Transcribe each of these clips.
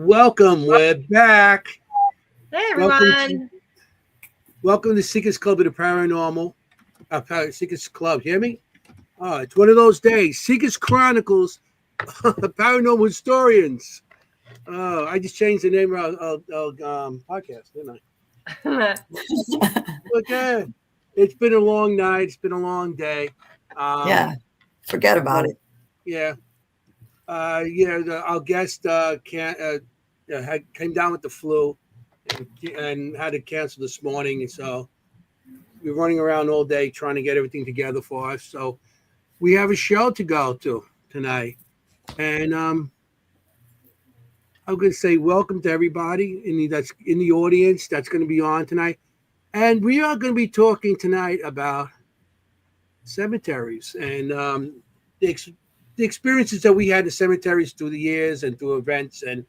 Welcome. We're back. Hey, everyone. Welcome to Seekers Club of the Paranormal. Seekers Club. Hear me? It's one of those days. Seekers Chronicles, Paranormal Historians. I just changed the name of our podcast, didn't I? Okay. It's been a long night. It's been a long day. Forget about it. Yeah. Our guest came down with the flu and had to cancel this morning. So we're running around all day trying to get everything together for us. So we have a show to go to tonight. And I'm going to say welcome to everybody that's in the audience that's going to be on tonight. And we are going to be talking tonight about cemeteries and the experiences that we had in cemeteries through the years and through events. And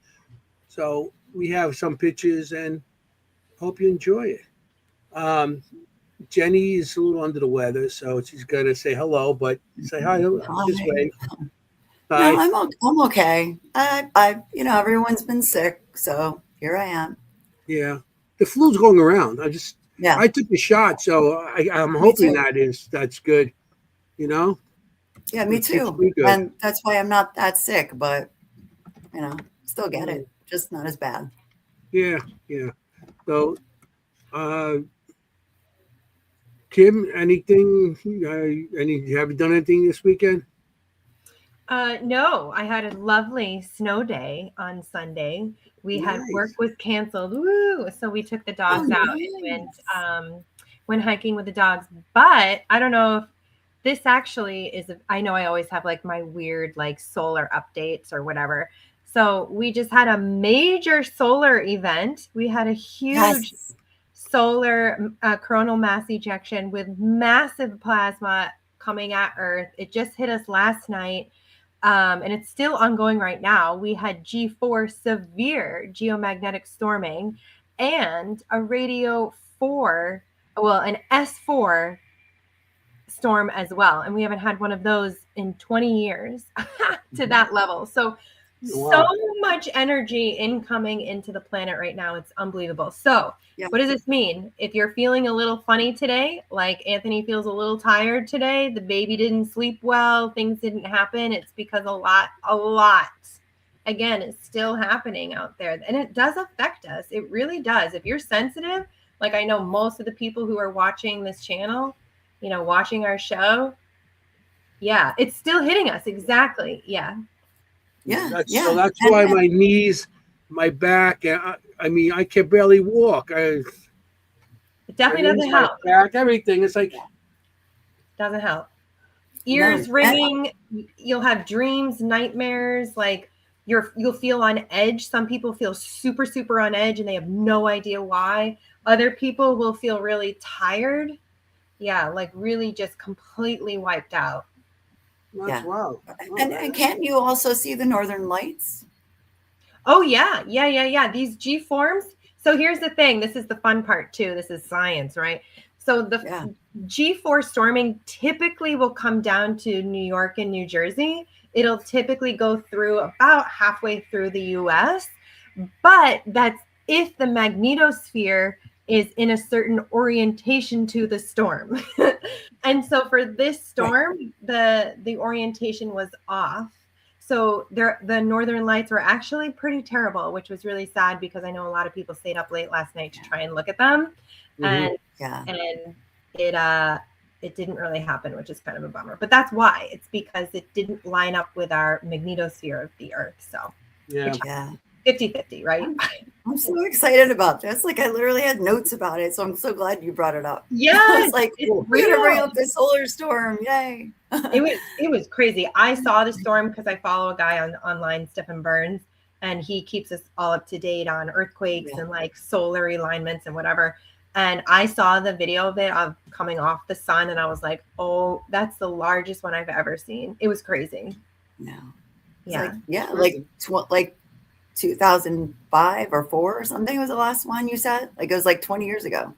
so we have some pictures and hope you enjoy it. Jennie is a little under the weather, so she's going to say hello, but say hi this way. Hi. No, I'm okay. Everyone's been sick, so here I am. Yeah. The flu's going around. I took the shot, so I'm hoping that's good, Yeah, me too. And that's why I'm not that sick, but still get it. Just not as bad. Yeah. So, Kimm, anything? Have you done anything this weekend? No, I had a lovely snow day on Sunday. We had work was canceled. Woo! So we took the dogs out and went hiking with the dogs. But I don't know if this actually is. I know I always have like my weird like solar updates or whatever. So we just had a major solar event. We had a huge solar coronal mass ejection with massive plasma coming at Earth. It just hit us last night. And it's still ongoing right now. We had G4 severe geomagnetic storming and a radio 4, an S4 storm as well. And we haven't had one of those in 20 years to that level. So much energy incoming into the planet right now. It's unbelievable. So what does this mean? If you're feeling a little funny today, like Anthony feels a little tired today, the baby didn't sleep well, things didn't happen, it's because a lot, again, is still happening out there. And it does affect us. It really does. If you're sensitive, like I know most of the people who are watching this channel, watching our show, it's still hitting us. Exactly. So that's why my knees, my back, I can barely walk. It definitely doesn't help. Back, everything. It's like doesn't help. Ears ringing. You'll have dreams, nightmares. Like you'll feel on edge. Some people feel super, super on edge, and they have no idea why. Other people will feel really tired. Yeah, like really just completely wiped out. Wow. And can't you also see the northern lights? Oh, yeah. These G forms. So here's the thing. This is the fun part, too. This is science, right? So the G4 storming typically will come down to New York and New Jersey. It'll typically go through about halfway through the U.S. But that's if the magnetosphere is in a certain orientation to the storm. And so for this storm, the orientation was off. So the northern lights were actually pretty terrible, which was really sad because I know a lot of people stayed up late last night to try and look at them. And it didn't really happen, which is kind of a bummer. But that's why. It's because it didn't line up with our magnetosphere of the Earth. So 50-50, right? I'm so excited about this. Like I literally had notes about it, so I'm so glad you brought it up. Yeah, it's like we're gonna bring up the solar storm. Yay! It was crazy. I saw the storm because I follow a guy online, Stephen Burns, and he keeps us all up to date on earthquakes and like solar alignments and whatever. And I saw the video of it of coming off the sun, and I was like, "Oh, that's the largest one I've ever seen." It was crazy. Like 2005 or 4 or something was the last one you said? Like it was like 20 years ago.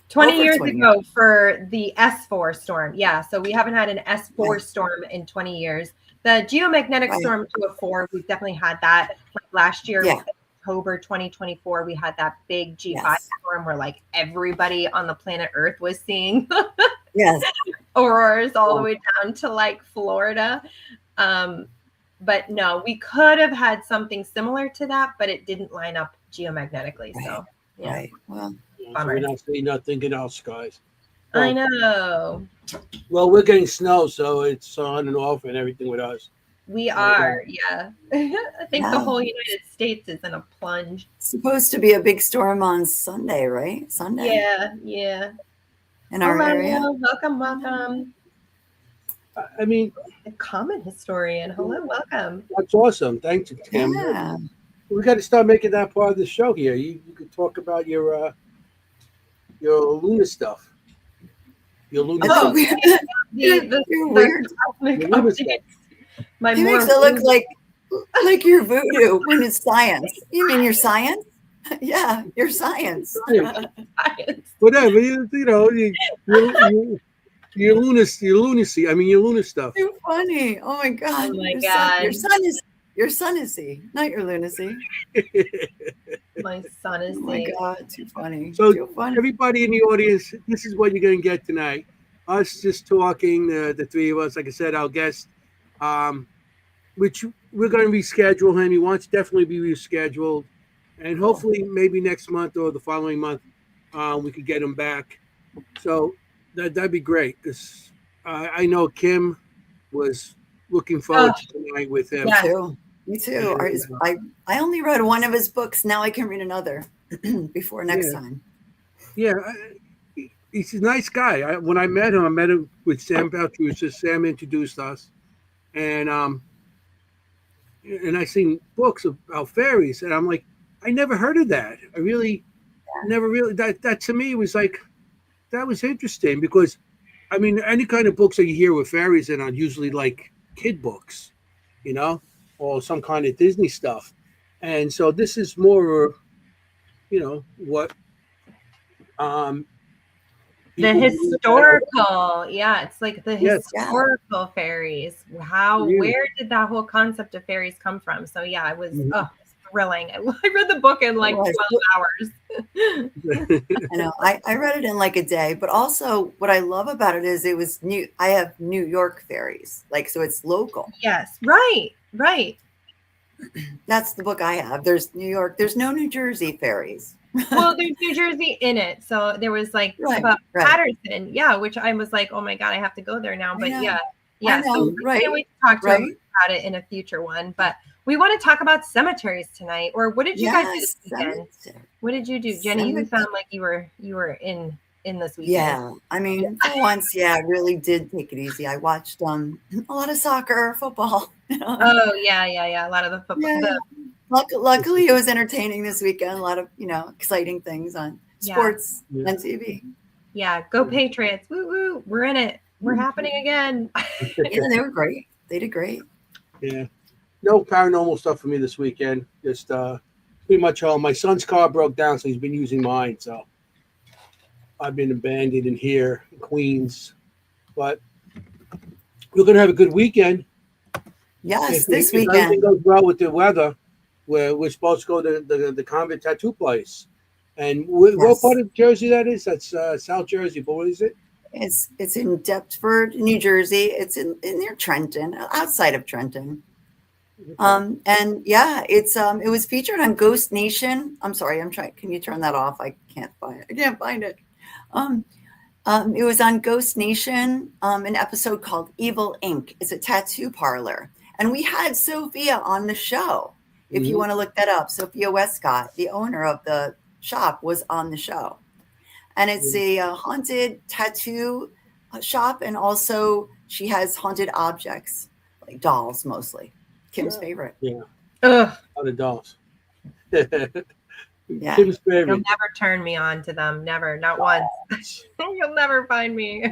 20 years ago for the S4 storm. Yeah. So we haven't had an S4 storm in 20 years. The geomagnetic storm to a 4, we've definitely had that. Like last year, October 2024, we had that big G5 Yes. storm where like everybody on the planet Earth was seeing Yes. auroras all the way down to like Florida. But no, we could have had something similar to that, but it didn't line up geomagnetically. Right. So yeah. Right. Well, So we're not seeing nothing in our skies. I know. Well, we're getting snow, so it's on and off and everything with us. We are, yeah. I think the whole United States is in a plunge. It's supposed to be a big storm on Sunday, right? Sunday? Yeah, yeah. In our area. Welcome. I mean, a comment historian. Hello, welcome. That's awesome. Thanks, Kimm. Yeah. We got to start making that part of the show here. You could talk about your lunar stuff. Your lunar Oh, stuff. You're weird. Your lunar stuff. He makes it look like you're voodoo when it's science. You mean your science? Yeah, your science. Whatever, your lunacy. I mean, your lunar stuff. Too funny. Oh my God. Oh my God. Your sonacy, not your lunacy. My son is. Oh my God, too funny. So too funny. Everybody in the audience, this is what you're going to get tonight. Us just talking, the three of us. Like I said, our guest, which we're going to reschedule him. He wants to definitely be rescheduled, and hopefully maybe next month or the following month, we could get him back. So that'd be great, because I know Kimm was looking forward to tonight with him. Me too. I only read one of his books. Now I can read another before next time. Yeah, he's a nice guy. When I met him with Sam Baltrusa. Sam introduced us, and I seen books about fairies, and I'm like, I never heard of that. I really never really that to me was like, that was interesting, because I mean, any kind of books that you hear with fairies in are usually like kid books, or some kind of Disney stuff. And so this is more, what the historical, it's like the historical fairies. Where did that whole concept of fairies come from? So it was thrilling. I read the book in like 12 hours. I know. I read it in like a day, but also what I love about it is it was new. I have New York fairies, so it's local. Yes, right. That's the book I have. There's New York. There's no New Jersey fairies. Well, there's New Jersey in it. So there was about Patterson. Yeah, which I was like, oh my God, I have to go there now. But yeah. So we can't wait to talk to him about it in a future one. But we want to talk about cemeteries tonight. Or what did you guys do this weekend? What did you do, Jennie? You sound like you were in this weekend. Yeah, I mean, for once, I really did take it easy. I watched a lot of soccer, football. Oh yeah, a lot of the football. Yeah. Luckily, it was entertaining this weekend. A lot of exciting things on sports and TV. Yeah, go Patriots! Woo woo! We're in it. We're happening again. Yeah, they were great. They did great. Yeah, no paranormal stuff for me this weekend. Just pretty much all. My son's car broke down, so he's been using mine. So I've been abandoned in here in Queens, but we're gonna have a good weekend. Yes, this if weekend. Everything goes well with the weather. We're supposed to go to the convent tattoo place, and what part of Jersey that is? That's South Jersey, but what is it? It's in Deptford, New Jersey. It's in near Trenton, outside of Trenton. And it was featured on Ghost Nation. I'm sorry, I'm trying. Can you turn that off? I can't find it. It was on Ghost Nation, an episode called Evil Inc. It's a tattoo parlor, and we had Sophia on the show. If you want to look that up, Sophia Westcott, the owner of the shop, was on the show. And it's a haunted tattoo shop. And also she has haunted objects, like dolls mostly. Kimm's favorite. Yeah. A lot of dolls. Kimm's favorite. You'll never turn me on to them. Never. Not once. You'll never find me.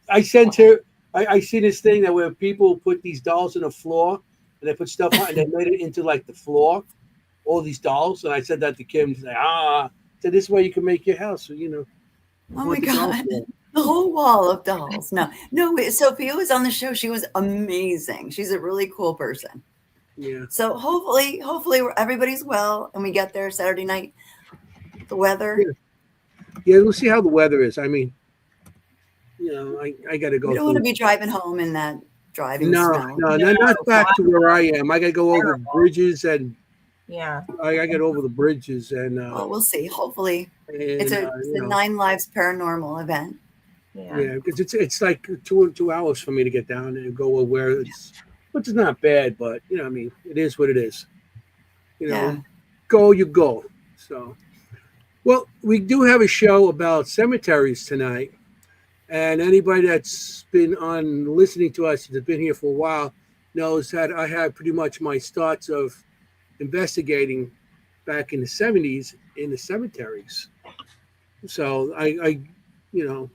I sent her, I see this thing that where people put these dolls on the floor, and they put stuff on, and they made it into like the floor, all these dolls. And I said that to Kimm. She's like, so this way you can make your house. So, oh my God, the whole wall of dolls. No, Sophia was on the show. She was amazing. She's a really cool person. Yeah. So hopefully everybody's well and we get there Saturday night. The weather. Yeah. Yeah, we'll see how the weather is. I mean, I got to We go don't want to through. be driving home in that driving No, snow. no, No, not back to God, where I am. I got to go over terrible. bridges, and Yeah. I get over the bridges, and Well, we'll see. Hopefully, it's and a 9 Lives Paranormal event. Yeah. yeah, because it's like 2 hours for me to get down and go where it's, which is not bad, but I mean, it is what it is. Yeah. Go you go. So, well, we do have a show about cemeteries tonight, and anybody that's been on listening to us that's been here for a while knows that I had pretty much my starts of investigating back in the 70s in the cemeteries. So I you know,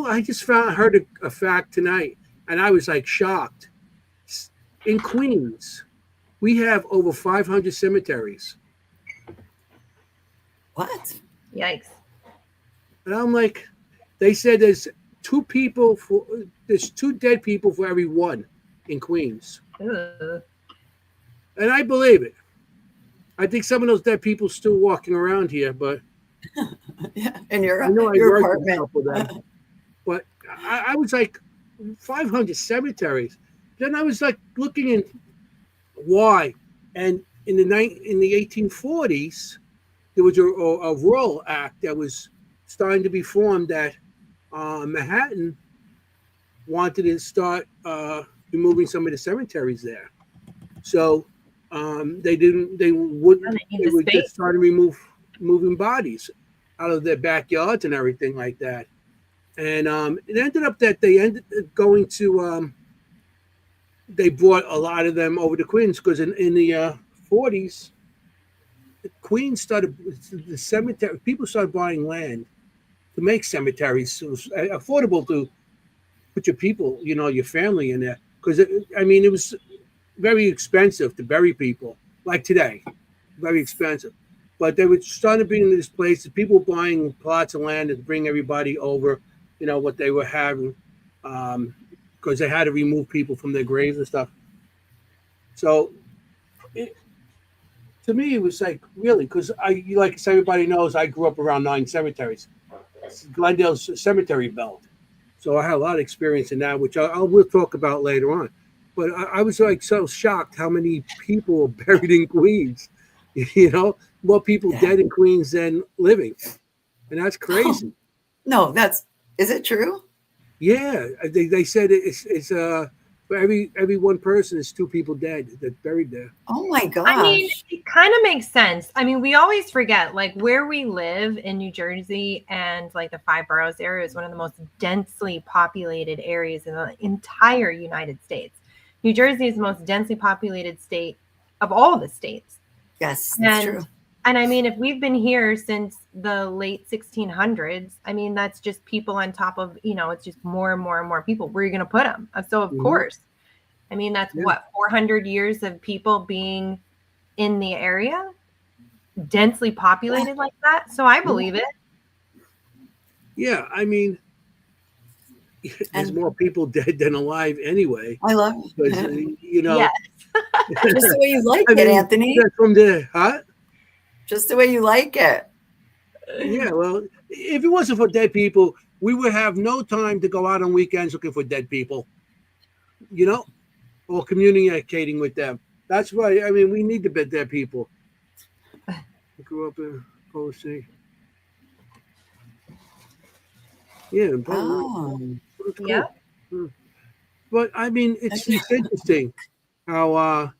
I just heard a fact tonight, and I was like shocked. In Queens, we have over 500 cemeteries, What? Yikes. and I'm like, they said there's 2 dead people for every one in Queens, Ooh. and I believe it. I think some of those dead people still walking around here, but Yeah. In I know I your worked with a apartment. couple of them. But I was like, 500 cemeteries. Then I was like looking in why, and in the 1840s, there was a rural act that was starting to be formed that Manhattan wanted to start removing some of the cemeteries there. So they didn't. They wouldn't. And they need They the would space. just start to moving bodies out of their backyards and everything like that. And it ended up that they ended up going to. They brought a lot of them over to Queens because in the 40s, Queens started the cemetery. People started buying land to make cemeteries. So it was affordable to put your people, your family in there. Because I mean, it was very expensive to bury people, like today, very expensive. But they were starting to bring into this place. People buying plots of land to bring everybody over. What they were having, because they had to remove people from their graves and stuff. So, to me, it was like really because like as everybody knows, I grew up around 9 cemeteries. Glendale's cemetery belt. So I had a lot of experience in that, which we'll talk about later on. But I was like so shocked how many people are buried in Queens. More people Yeah. dead in Queens than living, and that's crazy. No, is it true? Yeah, they said it's for every one person is 2 people dead that's buried there. Oh my gosh. I mean, it kind of makes sense. I mean, we always forget like where we live in New Jersey and like the 5 boroughs area is one of the most densely populated areas in the entire United States. New Jersey is the most densely populated state of all the states. Yes, that's true. And I mean, if we've been here since the late 1600s, I mean, that's just people on top of, it's just more and more and more people. Where are you going to put them? So, of course, I mean, that's 400 years of people being in the area, densely populated like that. So I believe it. Yeah, I mean, there's more people dead than alive anyway. I love it. Yes. Just the way you like it, Anthony. From the huh? Just the way you like it. Yeah, well, if it wasn't for dead people, we would have no time to go out on weekends looking for dead people, or communicating with them. That's why, I mean, we need to be dead people. I grew up in Posey. Yeah. Cool. Yeah. But, I mean, it's interesting how,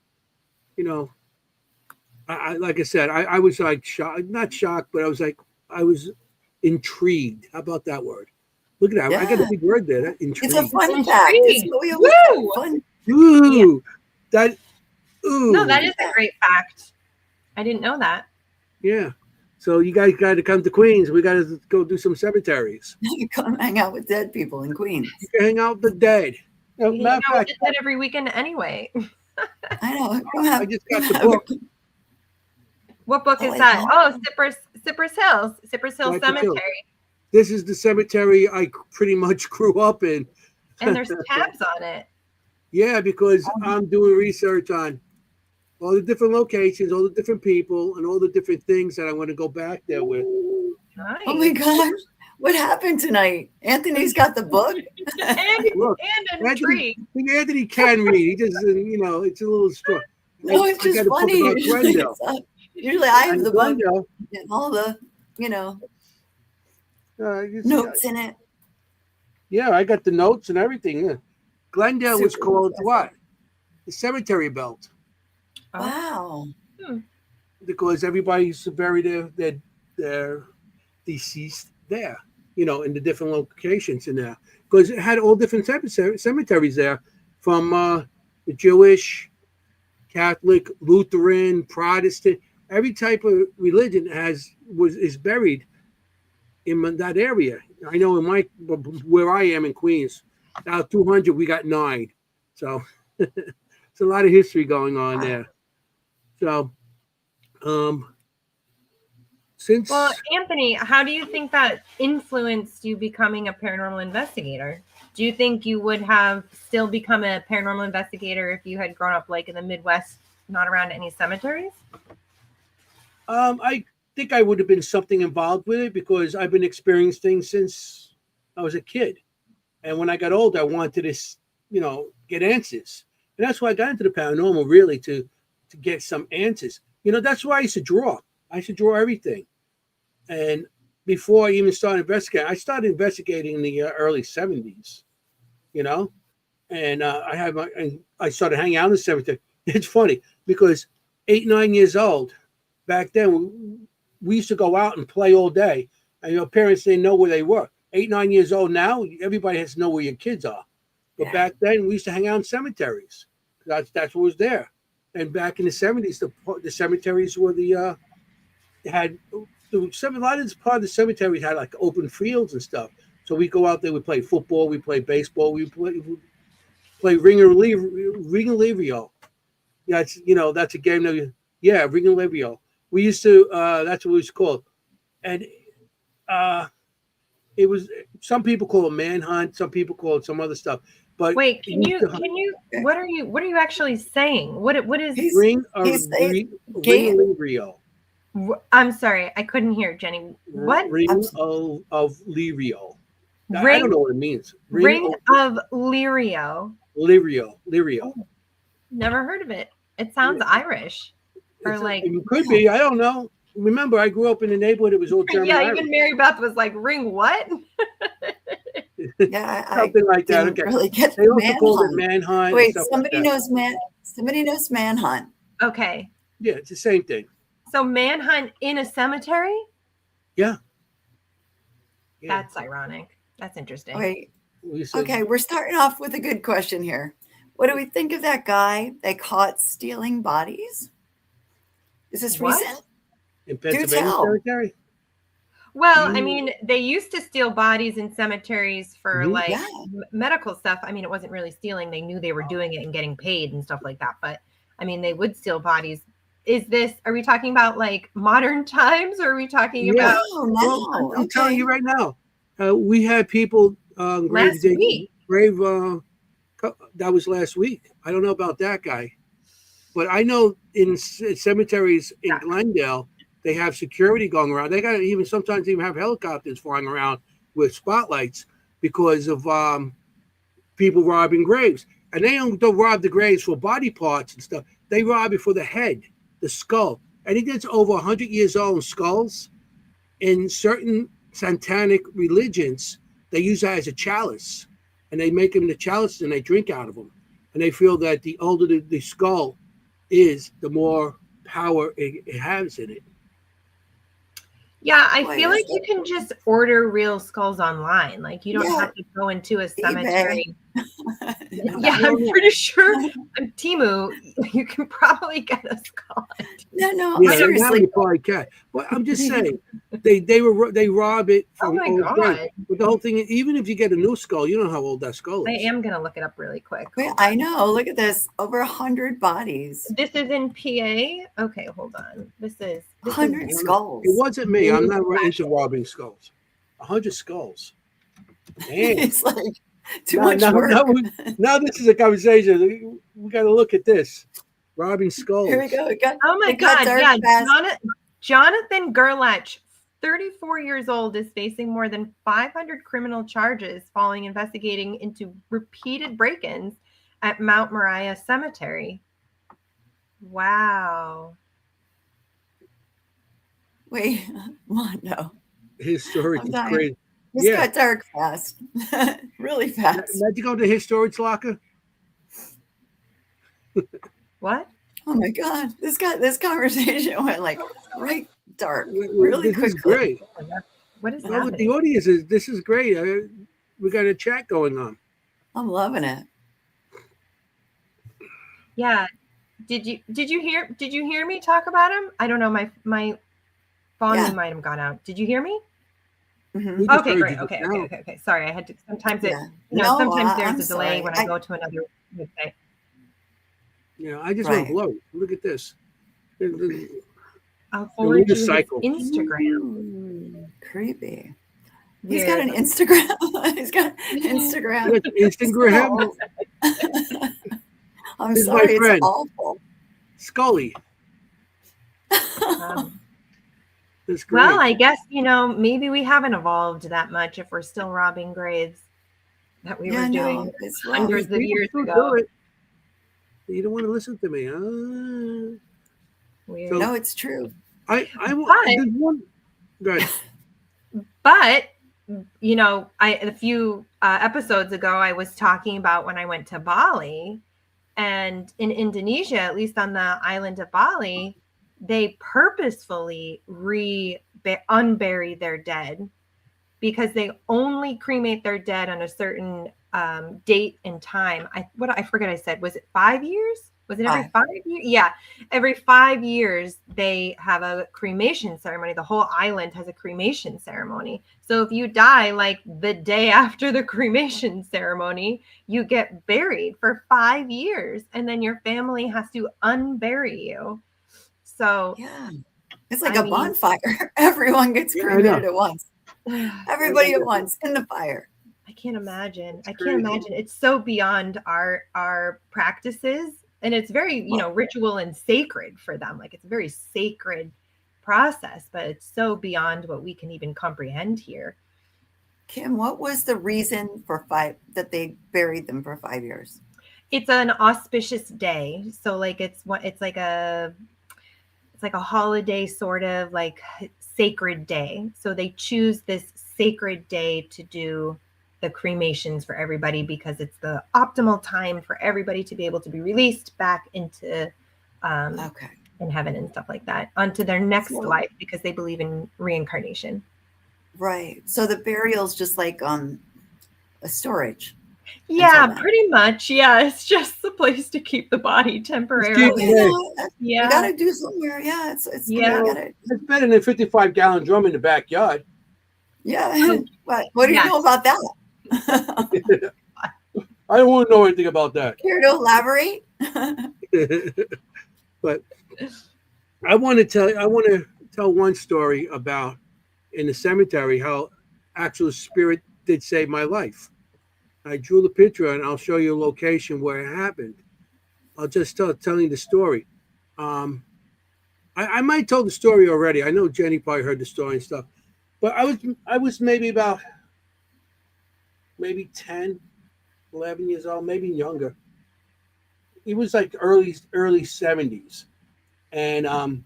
I like I said, I was like shocked, not shocked, but I was intrigued. How about that word? Look at that. Yeah. I got a big word there. Intrigued. It's a fun fact. Woo! Fun. Ooh. Ooh. No, that is a great fact. I didn't know that. Yeah. So you guys got to come to Queens. We got to go do some cemeteries. You come hang out with dead people in Queens. You can hang out with the dead. You hang out with that every weekend anyway. I know. I just got the book. What book is that? Oh, Cypress Hills Cemetery. Hills. This is the cemetery I pretty much grew up in. And there's tabs on it. Yeah, because I'm doing research on all the different locations, all the different people, and all the different things that I want to go back there with. Nice. Oh my gosh. What happened tonight? Anthony's got the book. Look, and a tree. Anthony can read. He just, it's a little strong. No, it's just funny. Usually I have the book and all the, notes in it. Yeah, I got the notes and everything. Yeah. Glendale was called what? The cemetery belt. Wow. Because everybody used to bury their deceased there, in the different locations in there. Because it had all different types of cemeteries there, from the Jewish, Catholic, Lutheran, Protestant. Every type of religion is buried in that area. I know where I am in Queens, out of 200, we got 9. So it's a lot of history going on there. So, well, Anthony, how do you think that influenced you becoming a paranormal investigator? Do you think you would have still become a paranormal investigator if you had grown up like in the Midwest, not around any cemeteries? I think I would have been something involved with it because I've been experiencing things since I was a kid. And when I got older, I wanted to, get answers. And that's why I got into the paranormal, really, to get some answers. That's why I used to draw. I used to draw everything. And before I even started investigating, I started investigating in the early 70s, and I started hanging out in the cemetery. It's funny because 8, 9 years old, back then, we used to go out and play all day. And your parents didn't know where they were. 8, 9 years old now, everybody has to know where your kids are. But back then, we used to hang out in cemeteries. That's what was there. And back in the 70s, the cemeteries were a lot of this part of the cemetery had like open fields and stuff. So we go out there, we play football, we play baseball, we play ring and Livio. Yeah, that's a game that ring and Livio. We used to that's what it was called. And it was, some people call it manhunt, some people call it some other stuff. But wait, can you what are you actually saying? What is ring and Livio? I'm sorry, I couldn't hear, Jenny. What? Ring of Lirio. I don't know what it means. Ring of Lirio. Lirio. Oh, never heard of it. It sounds Irish. It could be. I don't know. Remember, I grew up in a neighborhood. It was all German. Yeah, even Mary Beth was like, "Ring what?" Yeah, something like that. Okay. Really get they also called it manhunt. Wait, somebody knows manhunt. Okay. Yeah, it's the same thing. So manhunt in a cemetery? Yeah. That's ironic. That's interesting. Wait. Okay, we're starting off with a good question here. What do we think of that guy they caught stealing bodies? Is this recent? In Pennsylvania cemetery? Well, I mean, they used to steal bodies in cemeteries for medical stuff. I mean, it wasn't really stealing. They knew they were doing it and getting paid and stuff like that. But I mean, they would steal bodies. Are we talking about like modern times, or are we talking about? No, I'm telling you right now. We had people last week. That was last week. I don't know about that guy, but I know in cemeteries in Glendale, they have security going around. They got sometimes have helicopters flying around with spotlights because of people robbing graves. And they don't rob the graves for body parts and stuff. They rob it for the head, the skull. Anything that's over 100 years old in skulls, in certain satanic religions, they use that as a chalice. And they make them into chalices and they drink out of them. And they feel that the older the skull is, the more power it has in it. Yeah, I feel like you can just order real skulls online. Like you don't have to go into a cemetery. Yeah, I'm pretty sure on Temu you can probably get a skull. No, yeah, seriously. You probably can. But I'm just saying, they rob it from old God. But the whole thing, even if you get a new skull, you don't know how old that skull is. I am gonna look it up really quick. Wait, I know. Look at this. Over 100 bodies. This is in PA. Okay, hold on. This is 100 skulls. It wasn't me. I'm not into robbing skulls. 100 skulls. Damn. It's like too much work. Now this is a conversation. We got to look at this. Robbing skulls. Here we go. Oh my it got God! dark Yeah, fast. Jonathan Gerlach, 34 years old, is facing more than 500 criminal charges following investigating into repeated break-ins at Mount Moriah Cemetery. Wow. Wait, what? No. Historic I'm is dying. crazy. This got dark fast. Really fast. Did you go to Historic Locker? What? Oh my God. This conversation went like right dark really This quickly. is great. What is Well, happening? the audience is. This is great. We got a chat going on. I'm loving it. Yeah. Did you hear me talk about him? I don't know. My volume might have gone out. Did you hear me? Mhm. We just Okay, heard great. you just Okay, now. okay. Sorry, I had to. Sometimes it, Yeah. sometimes I'm there's a delay sorry. when I go to another website. I just went Right. blow. Look at this. I'll forward you his cycle. Instagram. Ooh, creepy. Weird. He's got an Instagram. He's got Instagram. You got Instagram? I'm This is sorry, my it's friend. awful. Scully. That's great. Well, I guess maybe we haven't evolved that much if we're still robbing graves that we were doing it's rough. hundreds of People years still ago. do it. You don't want to listen to me. Weird. So- No, it's true. There's one. Go ahead. But a few episodes ago, I was talking about when I went to Bali, and in Indonesia, at least on the island of Bali, they purposefully unbury their dead because they only cremate their dead on a certain date and time. I forget I said, was it 5 years? Was it every 5 years? Yeah. Every 5 years, they have a cremation ceremony. The whole island has a cremation ceremony. So if you die like the day after the cremation ceremony, you get buried for 5 years. And then your family has to unbury you. So yeah, it's like a bonfire. Everyone gets Yeah, I cremated know. at once. Everybody at once in the fire. I can't imagine. I crazy. can't imagine. It's so beyond our practices. And it's very, ritual and sacred for them. Like it's a very sacred process, but it's so beyond what we can even comprehend here. Kim, what was the reason for that they buried them for 5 years? It's an auspicious day. So like it's like a holiday, sort of like sacred day. So they choose this sacred day to do the cremations for everybody because it's the optimal time for everybody to be able to be released back into in heaven and stuff like that, onto their next life, because they believe in reincarnation. Right. So the burial's just like a storage. Yeah, pretty much. Yeah, it's just the place to keep the body temporarily. You gotta do somewhere. Yeah, it's better than a 55-gallon drum in the backyard. Yeah. What do you know about that? I don't want to know anything about that. Care to elaborate? But I want to tell one story about in the cemetery how actual spirit did save my life. I drew the picture and I'll show you a location where it happened. I'll just tell you the story. I might tell the story already. I know Jennie probably heard the story and stuff, but I was maybe 10, 11 years old, maybe younger. It was like early 70s. And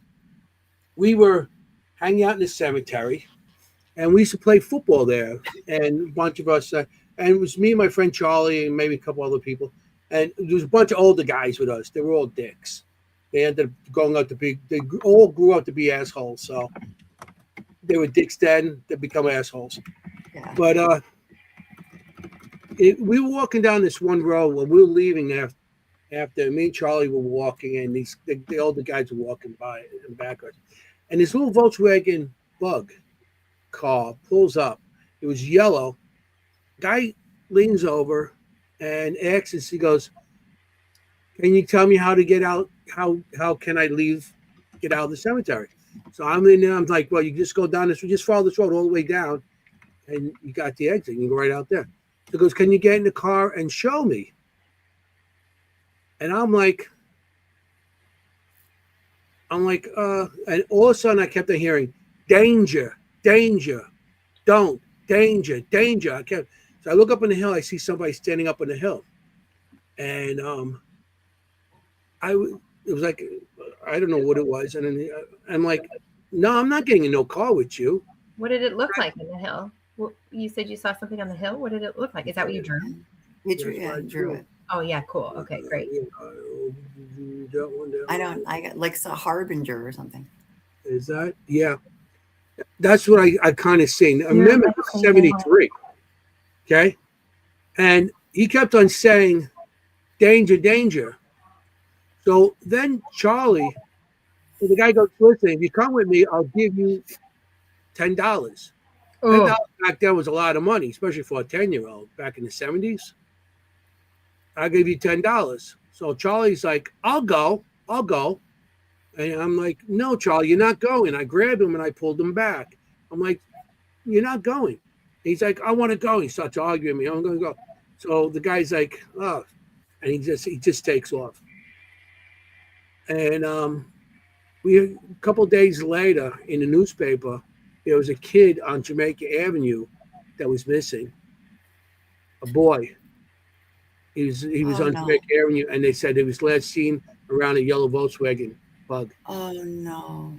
we were hanging out in the cemetery, and we used to play football there. And a bunch of us, and it was me and my friend Charlie and maybe a couple other people. And there was a bunch of older guys with us. They were all dicks. They ended up going out to be, they all grew up to be assholes. So they were dicks then, they become assholes. Yeah. But we were walking down this one road when we were leaving after me and Charlie were walking, and the older guys were walking by in the background. And this little Volkswagen Bug car pulls up. It was yellow. Guy leans over and asks, he goes, "Can you tell me how to get out? How can I get out of the cemetery?" So I'm in there. I'm like, "Well, you just go down this, just follow this road all the way down, and you got the exit. You go right out there." So he goes, "Can you get in the car and show me?" And I'm like, I'm like, and all of a sudden I kept on hearing, danger, danger, don't, danger, danger. So I look up on the hill, I see somebody standing up on the hill. And it was like, I don't know what it was. And then I'm like, no, I'm not getting in no car with you. What did it look like on the hill? Well, you said you saw something on the hill. What did it look like? Is that what you drew? You drew, yeah, you drew it. Oh yeah, cool. Okay, great. I don't. I got like a harbinger or something. Is that? Yeah. That's what I kind of seen. I remember 73. Okay. And he kept on saying, danger, danger. So then Charlie, the guy goes, listen, if you come with me, I'll give you $10. $10 back then was a lot of money, especially for a 10-year-old back in the 70s. I'll give you $10. So Charlie's like, I'll go. And I'm like, no, Charlie, you're not going. I grabbed him and I pulled him back. I'm like, you're not going. He's like, I want to go. He starts arguing with me. I'm going to go. So the guy's like, oh, and he just takes off. And a couple days later in the newspaper, there was a kid on Jamaica Avenue that was missing. A boy. He was on Jamaica Avenue, and they said he was last seen around a yellow Volkswagen Bug. Oh no.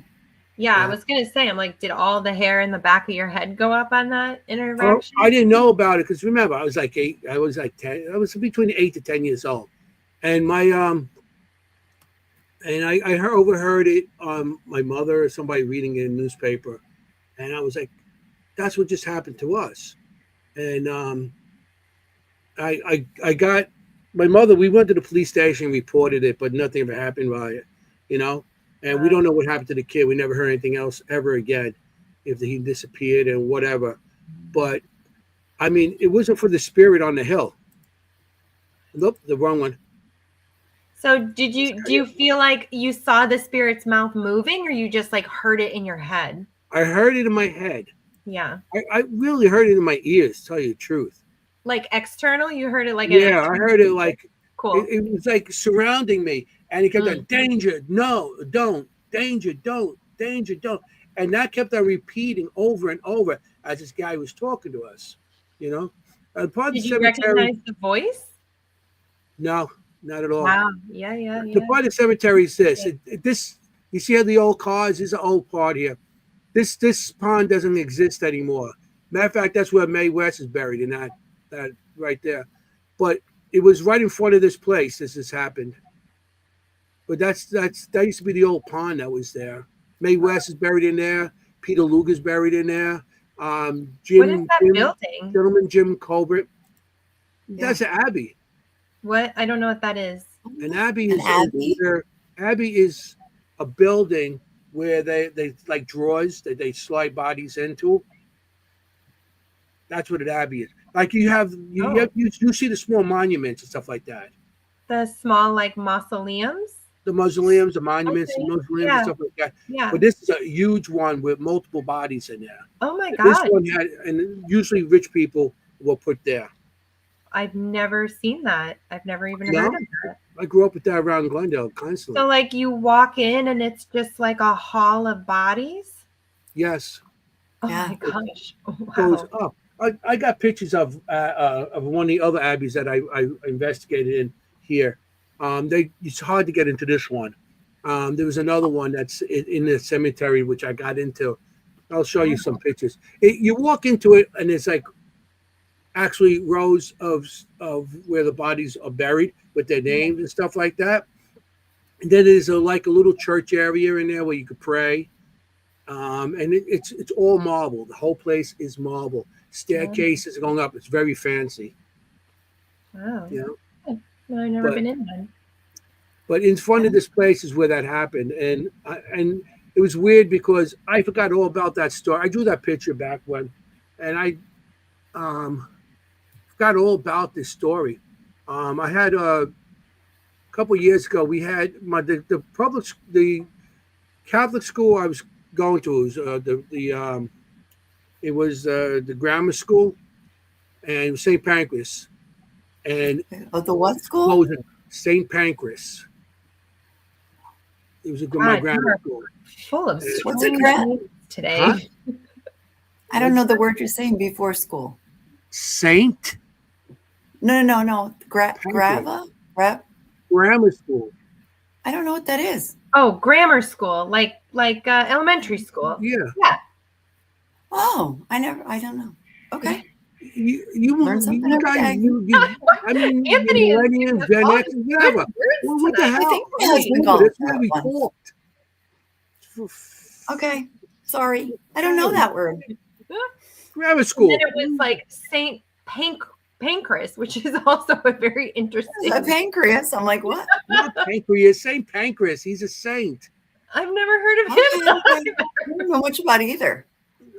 Yeah, I was gonna say, I'm like, did all the hair in the back of your head go up on that interaction? I didn't know about it because remember, I was like 8. I was like 10. I was between 8 to 10 years old, and my and I overheard it my mother or somebody reading it in the newspaper, and I was like, that's what just happened to us. And I got my mother, we went to the police station, reported it, but nothing ever happened by it, and we don't know what happened to the kid. We never heard anything else ever again, if he disappeared and whatever. But I mean, it wasn't for the spirit on the hill. Nope, the wrong one. So do you feel like you saw the spirit's mouth moving, or you just like heard it in your head? I heard it in my head. Yeah. I really heard it in my ears, to tell you the truth. Like external? You heard it like I heard it like cool. It was like surrounding me, and he kept on, danger, no, don't, danger, don't, danger, don't. And that kept on repeating over and over as this guy was talking to us, Part Did you recognize the voice? No, not at all. Wow. Yeah. The part of the cemetery is this. This, you see how the old cars, this is an old part here. This pond doesn't exist anymore. Matter of fact, that's where Mae West is buried, in that right there. But it was right in front of this place this happened. But that used to be the old pond that was there. Mae West is buried in there. Peter Luger's buried in there. What is that building? Gentleman Jim Colbert. That's an abbey. What? I don't know what that is. An abbey is a building where they like drawers that they slide bodies into. That's what an abbey is. Like you see the small monuments and stuff like that. The small like mausoleums? The mausoleums, the monuments, and and stuff like that. Yeah. But this is a huge one with multiple bodies in there. Oh my God. This one had, and usually rich people will put there. I've never seen that. I've never even heard of that. I grew up with that around Glendale constantly. So like you walk in and it's just like a hall of bodies? Yes. Oh my gosh. Wow. Goes up. I got pictures of one of the other abbeys that I investigated in here. It's hard to get into this one. There was another one that's in the cemetery, which I got into. I'll show you some pictures. You walk into it, and it's like actually rows of where the bodies are buried with their names and stuff like that. And then there's like a little church area in there where you could pray. And it's all marble. The whole place is marble. Staircases going up. It's very fancy. Wow. I've never been in one. But in front of this place is where that happened, and it was weird because I forgot all about that story. I drew that picture back when, and I forgot all about this story. I had a couple years ago. We had the Catholic school I was going to was the grammar school, and it was St. Pancras. And the what school? St. Pancras. It was my grammar school. Full of What's a grad today? Huh? I don't know the word you're saying before school. Saint? No. Grava? Grammar school. I don't know what that is. Oh, grammar school, like elementary school. Yeah. Oh, I don't know. Okay. You Learn something every guys, day. I mean, Anthony is millennials, Gen X, whatever. Well, what the hell? I think my husband called That's it where that we once. talked. Okay. Sorry. I don't know that word. Grammar school. And then it was like Saint Pancras, which is also a very interesting. A pancreas. I'm like, what? Not Pancreas, Saint Pancras. He's a saint. I've never heard of him. Okay. I don't know much about either.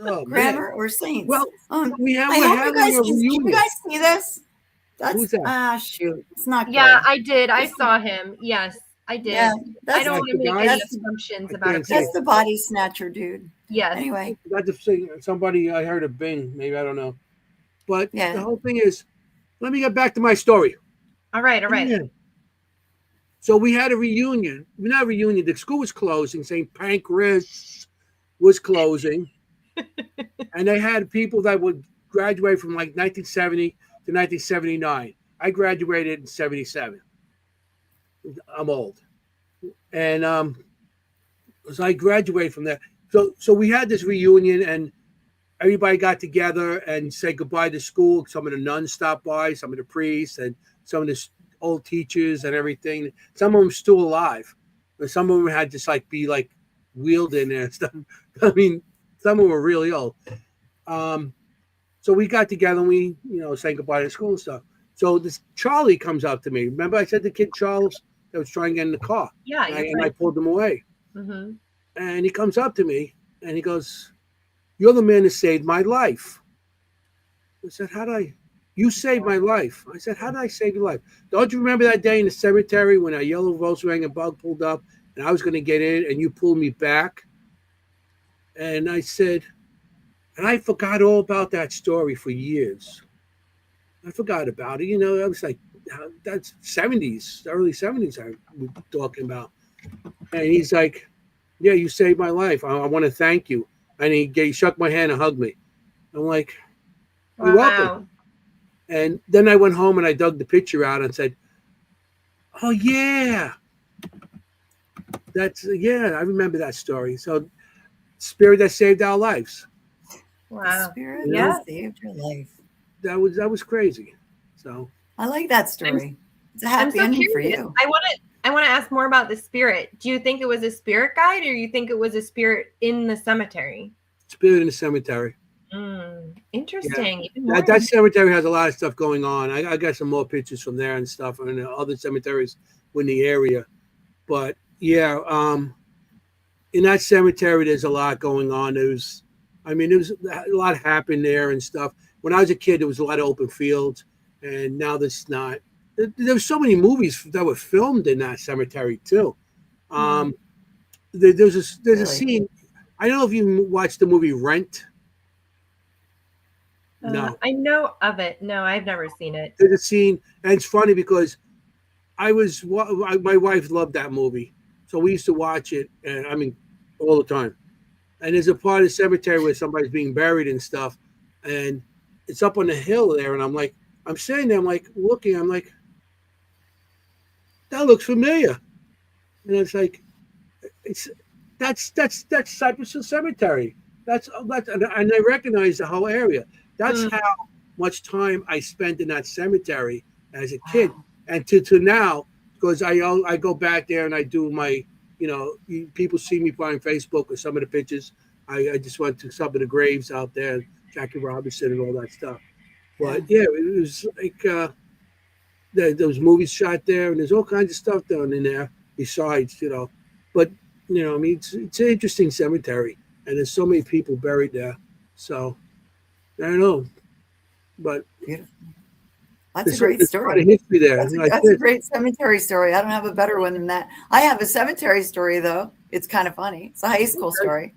Oh, Grammar man. or saints. Well, I we're hope having a can you reunion. guys see this? Who's that? Shoot. It's not good. Yeah, I did. I saw him. Yes, I did. Yeah, I don't want to make any that's- assumptions I about can't it. say That's the body snatcher, dude. Yes. Anyway, That's the thing. Somebody I heard of Bing. Maybe I don't know. But Yeah. the whole thing is, let me get back to my story. All right. Yeah. So we had a reunion. Not a reunion. The school was closing. St. Pancras was closing. And they had people that would graduate from like 1970 to 1979. I graduated in 77. I'm old. And so I graduated from there. So we had this reunion and everybody got together and said goodbye to school. Some of the nuns stopped by, some of the priests, and some of the old teachers and everything. Some of them still alive. But some of them had just like be like wheeled in there and stuff. I mean, some of them were really old. So we got together and we, saying goodbye to school and stuff. So this Charlie comes up to me. Remember I said the kid Charles that was trying to get in the car? Yeah. And I pulled him away. Mm-hmm. And he comes up to me and he goes, "You're the man that saved my life." I said, you saved my life. I said, how did I save your life? Don't you remember that day in the cemetery when a yellow Volkswagen Bug pulled up and I was going to get in and you pulled me back? And I said, and I forgot all about that story for years. I forgot about it. I was like, that's 70s, early 70s I was talking about. And he's like, yeah, you saved my life. I want to thank you. And he shook my hand and hugged me. I'm like, you're welcome. And then I went home and I dug the picture out and said, oh, yeah. I remember that story. So, spirit that saved our lives. Wow. The spirit Yeah. that saved your life. That was crazy. So I like that story. It's a happy ending for you. I want to ask more about the spirit. Do you think it was a spirit guide or you think it was a spirit in the cemetery? spirit in the cemetery. Interesting. Yeah. That cemetery has a lot of stuff going on. I got some more pictures from there and stuff, and other cemeteries in the area. But yeah, in that cemetery, there's a lot going on. There was a lot happened there and stuff. When I was a kid, there was a lot of open fields, and now there's not. There's so many movies that were filmed in that cemetery too. There's a scene. I don't know if you watched the movie Rent. No, I know of it. No, I've never seen it. There's a scene, and it's funny because my wife loved that movie, so we used to watch it, and all the time. And there's a part of the cemetery where somebody's being buried and stuff, and it's up on the hill there, and I'm sitting there, looking, that looks familiar, and it's like, that's Cypress Hill Cemetery. That's and I recognize the whole area. That's how much time I spent in that cemetery as a kid, and to now, because I go back there and I do my, people see me on Facebook with some of the pictures. I just went to some of the graves out there, Jackie Robinson and all that stuff. But yeah, it was like there was movies shot there, and there's all kinds of stuff down in there besides, But it's an interesting cemetery, and there's so many people buried there. So I don't know, but beautiful. That's a great story. A lot of history there. That's a great cemetery story. I don't have a better one than that. I have a cemetery story though. It's kind of funny. It's a high school story.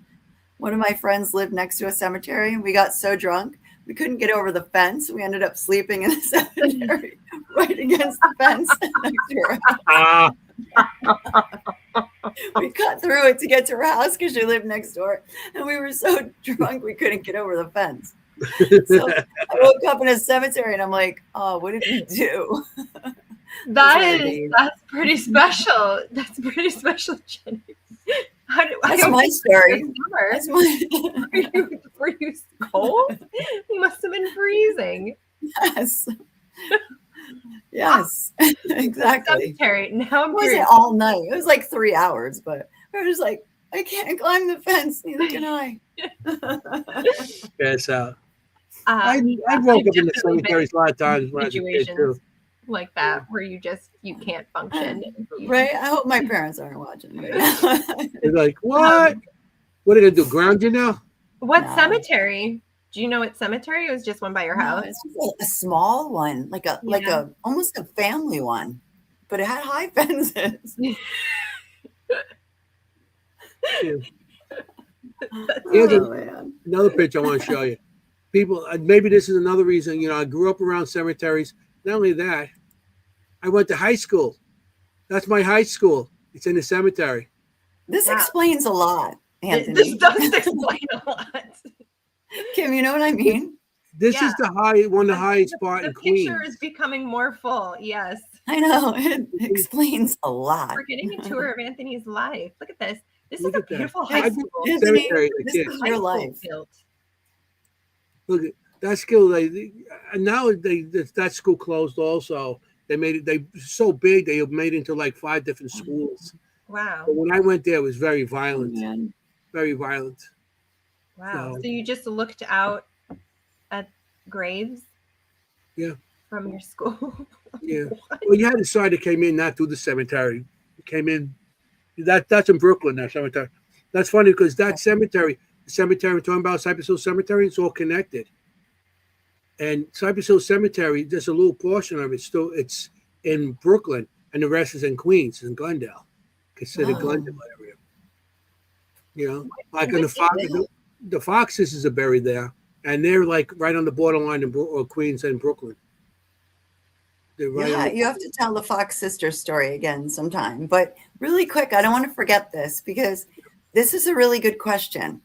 One of my friends lived next to a cemetery, and we got so drunk we couldn't get over the fence. We ended up sleeping in the cemetery right against the fence next to our house. We cut through it to get to her house because she lived next door, and we were so drunk we couldn't get over the fence. So I woke up in a cemetery, and I'm like, "Oh, what did we do?" That's pretty special. That's pretty special, Jenny. That's my story. That's my... were you cold? You must have been freezing. Yes. Yes, exactly. Cemetery. Now it wasn't all night. It was like 3 hours, but I was just like, I can't climb the fence. Neither can I. Yes, I woke up in the cemeteries a lot of times when I was a kid too. Like that, where you can't function. Right? I hope my parents aren't watching right now. They're like, what? What are they gonna do? Ground you now? What cemetery? Do you know what cemetery? It was just one by your house. It's a small one, like a almost a family one, but it had high fences. Here's another picture I want to show you. People, maybe this is another reason. I grew up around cemeteries. Not only that, I went to high school. That's my high school. It's in the cemetery. This explains a lot, Anthony. This does explain a lot. Kimm, you know what I mean? This is one of the highest spot in Queens. The picture is becoming more full. Yes. I know. It explains a lot. We're getting a tour of Anthony's life. Look at this. This is a beautiful high school. Anthony, this is your life. Look, that school, now that school closed also. They made it, they so big, they made it into like 5 different schools. Wow. But when I went there, it was very violent. Very violent. Wow. So you just looked out at graves? Yeah. From your school? Yeah. Well, you had a side that came in, not through the cemetery. It came in. That's in Brooklyn, that cemetery. That's funny because that cemetery, the cemetery we're talking about, Cypress Hill Cemetery, it's all connected. And Cypress Hill Cemetery, there's a little portion of it it's in Brooklyn, and the rest is in Queens, in Glendale, considered Glendale area. Like in the Fox sisters are buried there, and they're like right on the borderline of Queens and Brooklyn. Right you have to tell the Fox sister story again sometime. But really quick, I don't want to forget this because this is a really good question.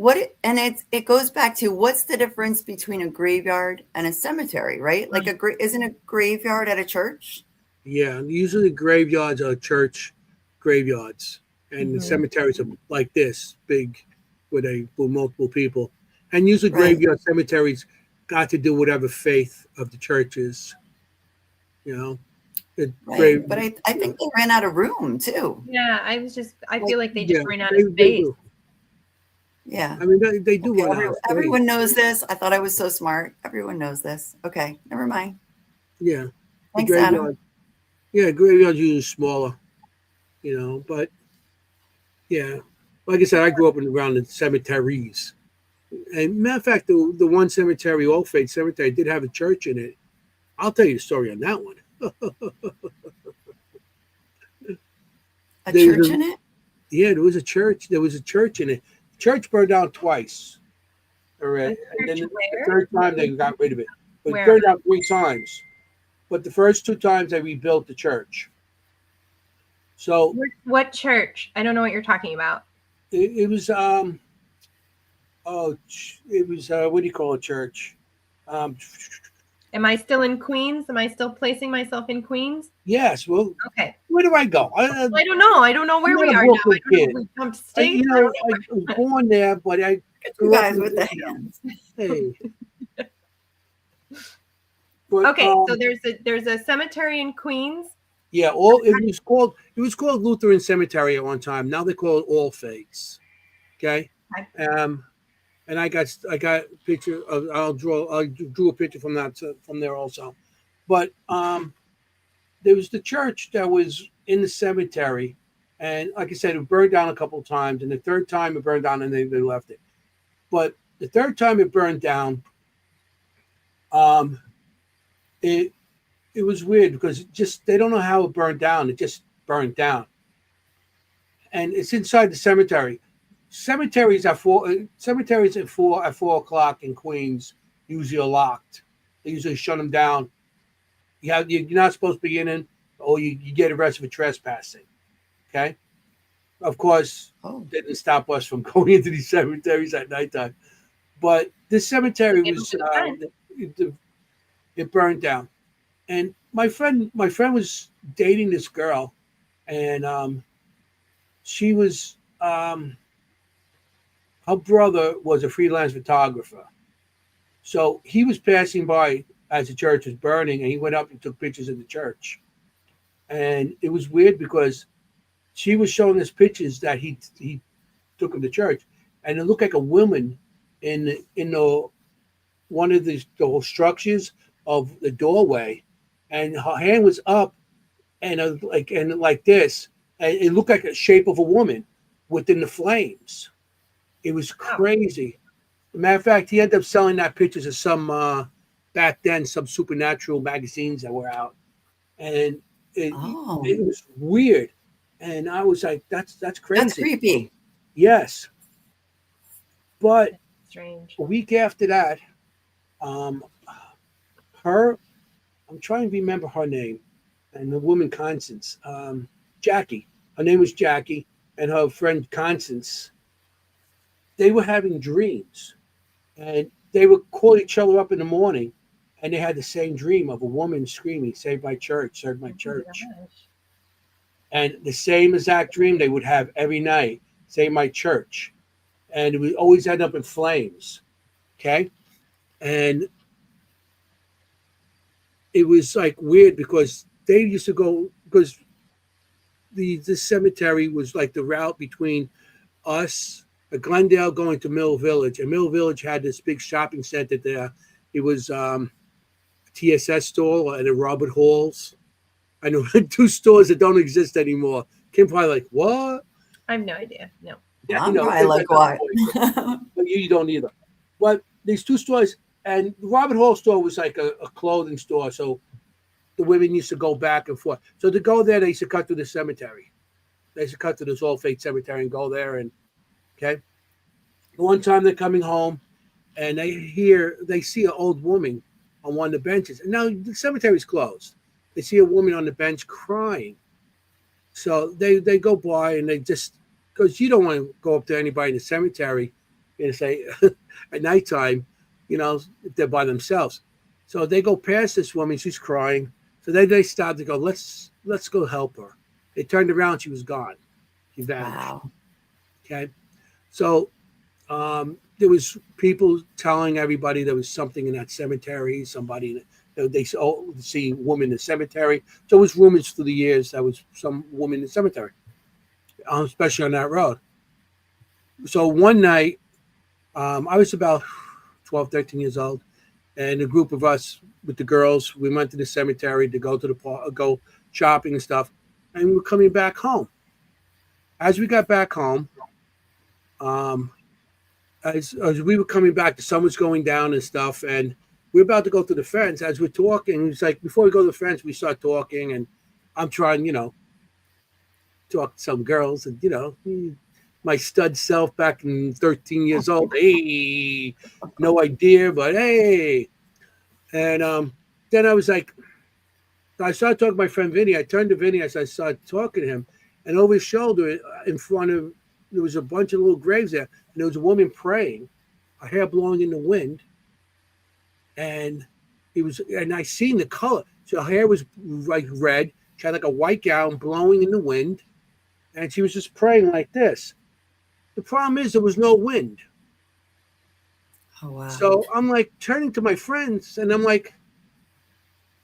It goes back to what's the difference between a graveyard and a cemetery, right? Like isn't a graveyard at a church? Yeah, usually graveyards are church graveyards, and the cemeteries are like this, big, with multiple people. And usually graveyard cemeteries got to do whatever faith of the church is, But I think they ran out of room too. Yeah, I feel like they just ran out of space. Yeah. I mean, they do run out. Everyone knows this. I thought I was so smart. Everyone knows this. Okay, never mind. Yeah. Thanks, Adam. Yeah, graveyards usually smaller, but yeah. Like I said, I grew up around the cemeteries. And matter of fact, the one cemetery, Old Faith Cemetery, did have a church in it. I'll tell you the story on that one. A church in it? Yeah, there was a church. There was a church in it. The church burned down twice. All right. And then the third time they got rid of it. But it burned down 3 times. But the first 2 times they rebuilt the church. So what church? I don't know what you're talking about. It was what do you call a church? Am I still in Queens? Am I still placing myself in Queens? Yes. Well, okay. Where do I go? I don't know. I don't know where we are now. We jumped states. I was born there, but I grew up with the hands. Hey. But, okay, so there's a cemetery in Queens. Yeah, it was called Lutheran Cemetery at one time. Now they call it All Faiths. Okay. And I got a picture of I drew a picture from there also. But there was the church that was in the cemetery, and like I said, it burned down a couple of times, and the third time it burned down and they left it. But the third time it burned down, it was weird because they don't know how it burned down. It just burned down. And it's inside the cemetery. Cemeteries at 4 o'clock in Queens usually are locked. They usually shut them down. You're not supposed to be in. or you get arrested for trespassing. Okay. Of course, Oh. didn't stop us from going into these cemeteries at nighttime. But this cemetery was it burned down, and my friend was dating this girl, and she was her brother was a freelance photographer, so he was passing by as the church was burning, and he went up and took pictures of the church, and it was weird because she was showing us pictures that he took of the church, and it looked like a woman in the one of the structures of the doorway, and her hand was up and like this, and it looked like a shape of a woman within the flames. It was crazy. Matter of fact, he ended up selling that pictures of some back then some supernatural magazines that were out, and it was weird. And I was like, that's crazy. That's creepy. Yes, but Strange. a week after that, her I'm trying to remember her name, and the woman Constance, Jackie. Her name was Jackie, and her friend Constance. They were having dreams, and they would call each other up in the morning, and they had the same dream of a woman screaming, "Save my church, serve my church," and the same exact dream they would have every night, "Save my church," and it would always end up in flames. Okay, and it was like weird because they used to go because this cemetery was like the route between us, Glendale going to Mill Village, and Mill Village had this big shopping center there. It was a TSS store and a Robert Halls. I know two stores that don't exist anymore. Kim probably like, what? I have no idea. No. Yeah, I'm probably like, what? But you don't either. But these two stores, and the Robert Hall store was like a clothing store, so the women used to go back and forth. So to go there, they used to cut through the cemetery. They used to cut to this Old Faith cemetery and go there. And okay, one time they're coming home, and they see an old woman on one of the benches. And now the cemetery's closed. They see a woman on the bench crying. So they go by and they just, because you don't want to go up to anybody in the cemetery and say at nighttime, if they're by themselves. So they go past this woman, she's crying. So they stopped to go, let's go help her. They turned around, she was gone. She vanished. Wow. Okay. So there was people telling everybody there was something in that cemetery, somebody, they see a woman in the cemetery. So it was rumors through the years that was some woman in the cemetery, especially on that road. So one night, I was about 12, 13 years old, and a group of us with the girls, we went to the cemetery to go to the park, go shopping and stuff, and we were coming back home. As we got back home, as we were coming back, the sun was going down and stuff, and we were about to go to the fence. As we're talking, it's like before we go to the fence, we start talking, and I'm trying, talk to some girls, and my stud self back in 13 years old. Hey, no idea, but hey. And then I was like, I started talking to my friend Vinny. I turned to Vinny as I started talking to him, and over his shoulder, in front of, there was a bunch of little graves there, and there was a woman praying, her hair blowing in the wind, and I seen the color. So her hair was like red. She had like a white gown blowing in the wind, and she was just praying like this. The problem is there was no wind. Oh, wow. So I'm like turning to my friends, and I'm like,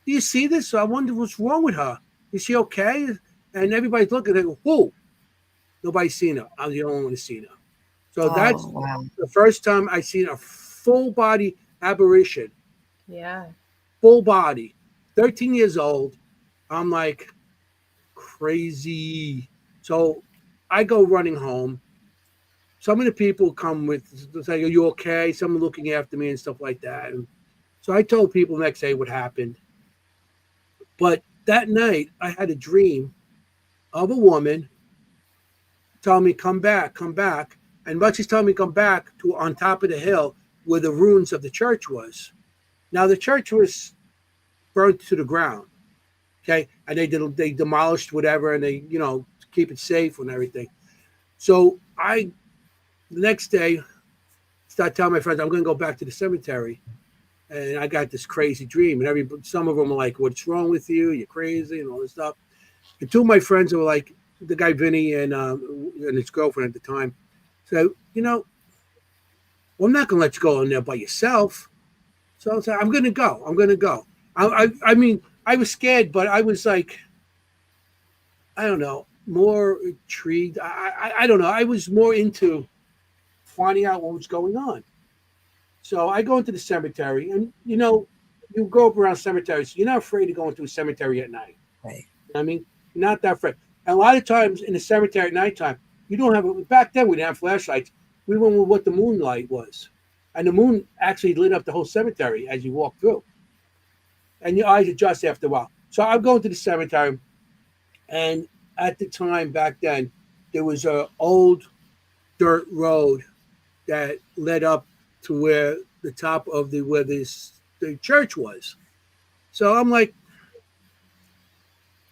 do you see this? So I wonder what's wrong with her. Is she okay? And everybody's looking at her, who? Nobody's seen her. I'm the only one who's seen her. So that's the first time I seen a full body apparition. Yeah. Full body. 13 years old. I'm like, crazy. So I go running home. Some of the people come with, say, are you okay? Someone looking after me and stuff like that. And so I told people the next day what happened. But that night, I had a dream of a woman telling me, come back. And but she's telling me come back to on top of the hill where the ruins of the church was. Now, the church was burned to the ground. Okay, and they demolished whatever, and they keep it safe and everything. So the next day start telling my friends I'm going to go back to the cemetery, and I got this crazy dream, and some of them were like, "What's wrong with you? You're crazy," and all this stuff. And two of my friends were like, the guy Vinny and his girlfriend at the time. So well, I'm not going to let you go in there by yourself. So I was like, I'm going to go. I'm going to go. I mean, I was scared, but I was like, I don't know, more intrigued. I don't know. I was more into finding out what was going on. So I go into the cemetery, and you go up around cemeteries. You're not afraid to go into a cemetery at night. Right. I mean, you're not that afraid. And a lot of times in the cemetery at nighttime, you don't have. Back then, we didn't have flashlights. We went with what the moonlight was, and the moon actually lit up the whole cemetery as you walk through, and your eyes adjust after a while. So I'm going to the cemetery, and at the time back then, there was a old dirt road that led up to where the top of the church was. So I'm like,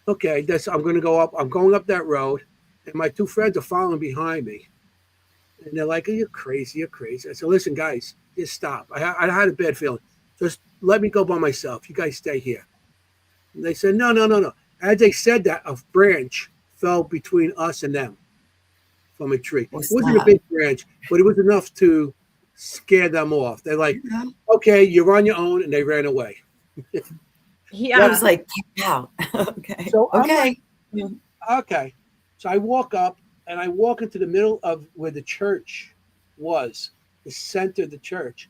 okay, I'm going to go up. I'm going up that road, and my two friends are following behind me, and they're like, "You're crazy, you're crazy." I said, "Listen, guys, just stop. I had a bad feeling. Just let me go by myself. You guys stay here." And they said, "No, no, no, no." As they said that, a branch fell between us and them from a tree. What's It wasn't a that? big branch, but it was enough to scare them off. They're like, Yeah. "Okay, you're on your own," and they ran away. I Yeah. was like, get out. Okay. So I'm Okay. like, okay. So I walk up, and I walk into the middle of where the church was, the center of the church.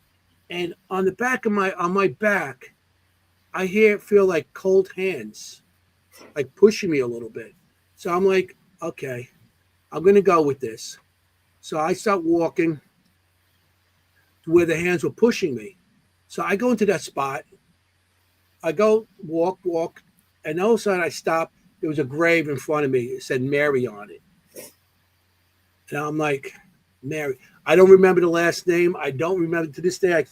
And on the back of my back, I feel like cold hands, like pushing me a little bit. So I'm like, okay, I'm gonna go with this. So I start walking to where the hands were pushing me. So I go into that spot. I go walk, and all of a sudden I stop. There was a grave in front of me. It said Mary on it. And I'm like, Mary. I don't remember the last name. I don't remember to this day.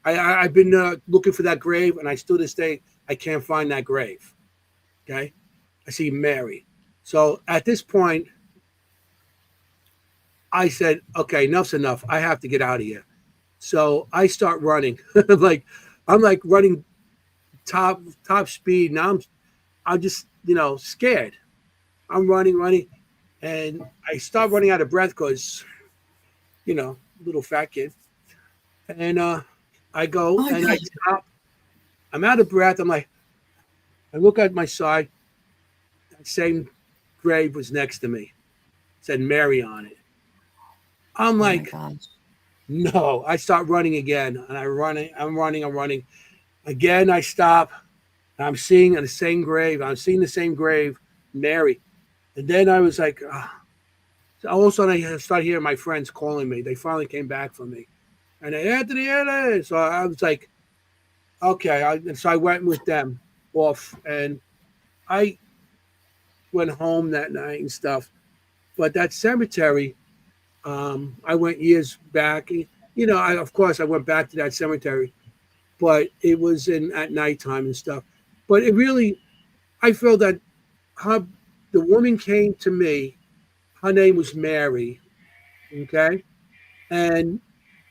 I've been looking for that grave, and I still to this day I can't find that grave. Okay, I see Mary. So at this point, I said, okay, enough's enough. I have to get out of here. So I start running. I'm like running top speed. Now I'm just scared. I'm running, and I start running out of breath because little fat kid. And I go Oh my and I God. stop. I'm out of breath. I look at my side. That same grave was next to me. It said Mary on it. I'm Oh my like, gosh. no. I start running again, and I'm running. Again, I stop. I'm seeing the same grave. I'm seeing the same grave, Mary. And then I was like, so all of a sudden I started hearing my friends calling me. They finally came back for me. And they, Anthony. So I was like, okay. And so I went with them off, and I went home that night and stuff. But that cemetery, I went years back. Of course, I went back to that cemetery, but it was at nighttime and stuff. But it really, I feel that how the woman came to me. Her name was Mary. Okay, and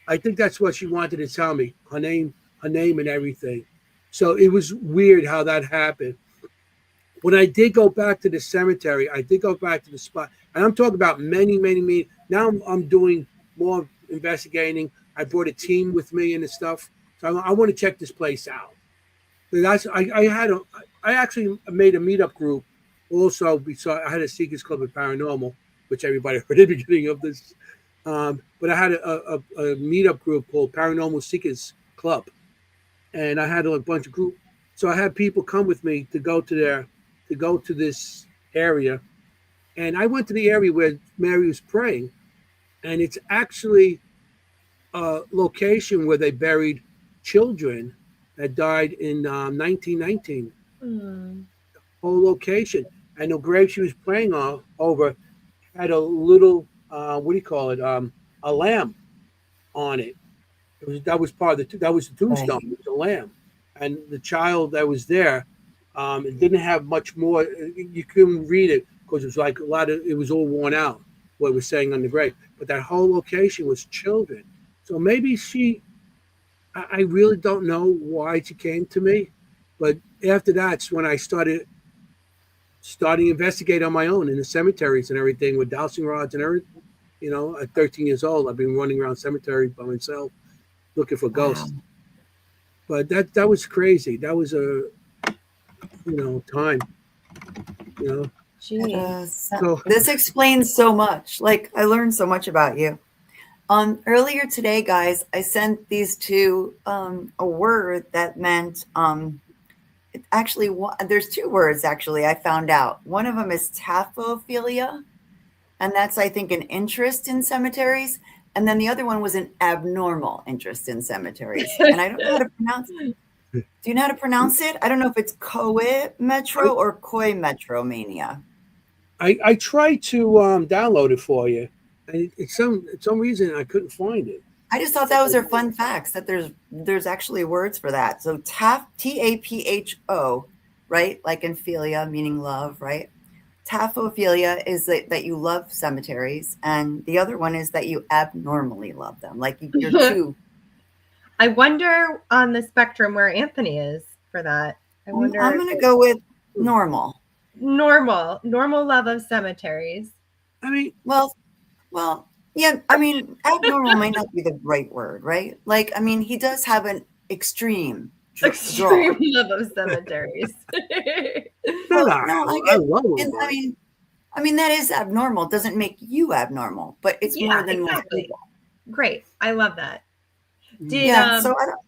I think that's what she wanted to tell me. Her name, and everything. So it was weird how that happened. When I did go back to the cemetery, I did go back to the spot, and I'm talking about many, many, many. Now I'm doing more investigating. I brought a team with me and stuff, so I want to check this place out. So I actually made a meetup group. Also, I had a Seekers Club at Paranormal, which everybody heard at the beginning of this. But I had a meetup group called Paranormal Seekers Club, and I had a bunch of group. So I had people come with me to go to this area, and I went to the area where Mary was praying, and it's actually a location where they buried children that died in 1919. Mm. Whole location, and the grave she was praying over had a little what do you call it? A lamb on it. That was part of that was the tombstone. Right. It was a lamb, and the child that was there It didn't have much more. You couldn't read it because it was like it was all worn out, what it was saying on the grave. But that whole location was children. So maybe I really don't know why she came to me. But after that's when I starting to investigate on my own in the cemeteries and everything with dowsing rods and everything. At 13 years old, I've been running around cemeteries by myself looking for Wow. ghosts. But that was crazy. That was a time. Gee. So This explains so much. Like, I learned so much about you. Earlier today, guys, I sent these two a word that meant actually there's two words actually I found out. One of them is taphophilia, and that's, I think, an interest in cemeteries. And then the other one was an abnormal interest in cemeteries. And I don't know how to pronounce it. Do you know how to pronounce it? I don't know if it's metro or koi metromania. I tried to download it for you, and some reason I couldn't find it. I just thought that was their fun facts, that there's actually words for that. So TAPHO, right? Like in philia, meaning love, right? Taphophilia is that you love cemeteries, and the other one is that you abnormally love them. Like you're too. I wonder on the spectrum where Anthony is for that. I'm going to go with normal. Normal love of cemeteries. I mean, well, yeah. I mean, abnormal might not be the right word, right? Like, I mean, he does have an extreme love of cemeteries. I love it. I mean, that is abnormal. It doesn't make you abnormal, but it's more than most people. Great. I love that. So I don't.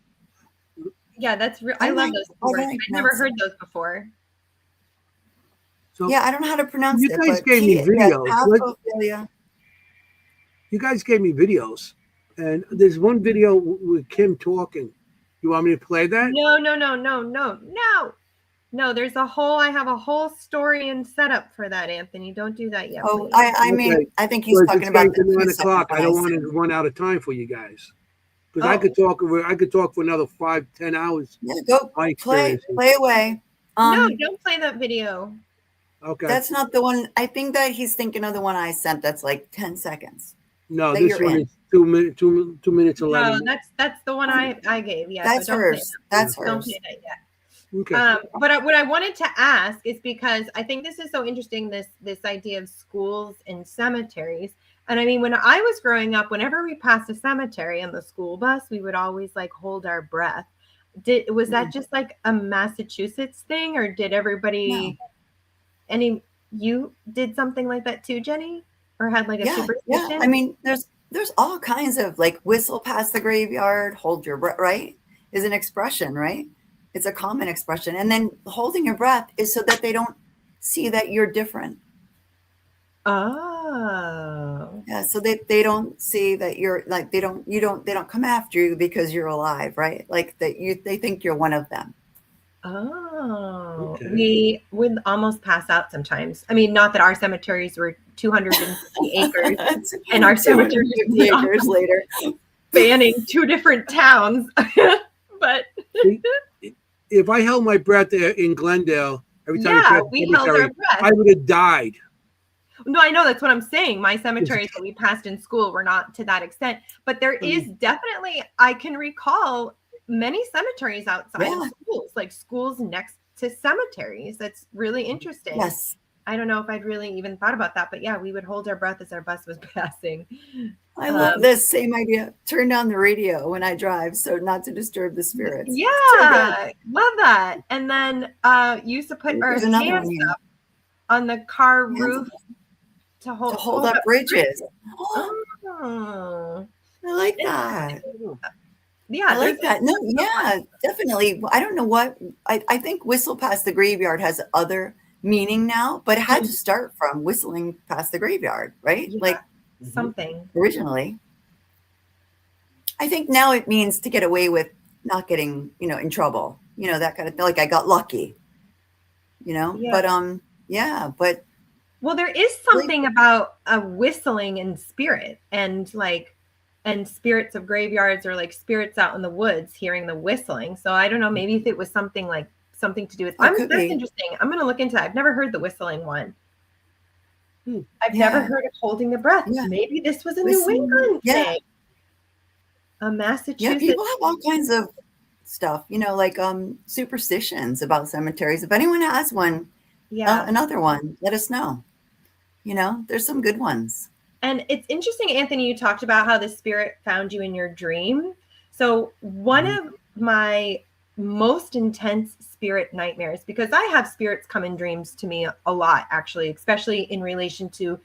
Yeah, that's real. I love those words. I've never heard those before. So yeah, I don't know how to pronounce it. You guys gave me videos. You guys gave me videos, and there's one video with Kimm talking. You want me to play that? No, I have a whole story and setup for that, Anthony. Don't do that yet. Oh, I mean, I think he's talking about the 9 o'clock. I don't want to run out of time for you guys. Because I could talk for another 5-10 hours. Yeah, go play away. No, don't play that video. Okay. That's not the one. I think that he's thinking of the one I sent. That's like 10 seconds. No, this one is 2 minutes. 2 minutes 11. No, that's the one I gave. Yeah, that's hers. That's hers. Don't play that yet. Okay. But what I wanted to ask is because I think this is so interesting. This idea of schools and cemeteries. And I mean, when I was growing up, whenever we passed a cemetery on the school bus, we would always like hold our breath. Was that just like a Massachusetts thing, or did everybody? No. You did something like that too, Jennie, or had like a superstition? Yeah. I mean, there's all kinds of like whistle past the graveyard, hold your breath. Right, is an expression, right? It's a common expression, and then holding your breath is so that they don't see that you're different. Oh. Yeah, so they don't see that you're like they don't come after you because you're alive, right? Like they think you're one of them. Oh. Okay. We would almost pass out sometimes. I mean, not that our cemeteries were 250 acres and our cemeteries 50 acres later spanning 2 different towns. But if I held my breath in Glendale every time we held our breath, I would have died. No, I know, that's what I'm saying. My cemeteries that we passed in school were not to that extent, but there is definitely, I can recall many cemeteries outside of schools, like schools next to cemeteries. That's really interesting. Yes. I don't know if I'd really even thought about that, but yeah, we would hold our breath as our bus was passing. I love this same idea. Turn down the radio when I drive, so not to disturb the spirits. Yeah, love that. And then you used to put our hands up on the car roof to hold up bridges. Oh, I like that. Yeah, I like that. No, yeah, definitely. I don't know what I think whistle past the graveyard has other meaning now, but it had to start from whistling past the graveyard, right? Yeah, like something originally. I think now it means to get away with not getting, in trouble, that kind of thing. Like I got lucky, but well, there is something about a whistling in spirit and spirits of graveyards or like spirits out in the woods hearing the whistling. So I don't know, maybe if it was something like something to do with. Could That's be. interesting. I'm going to look into that. I've never heard the whistling one. I've Yeah. never heard of holding the breath. Yeah. Maybe this was a New Whistling, England yeah. thing. A Yeah, Massachusetts. people have all kinds of stuff, like superstitions about cemeteries. If anyone has one, another one, let us know. There's some good ones. And it's interesting, Anthony, you talked about how the spirit found you in your dream. So one of my most intense spirit nightmares, because I have spirits come in dreams to me a lot, actually, especially in relation to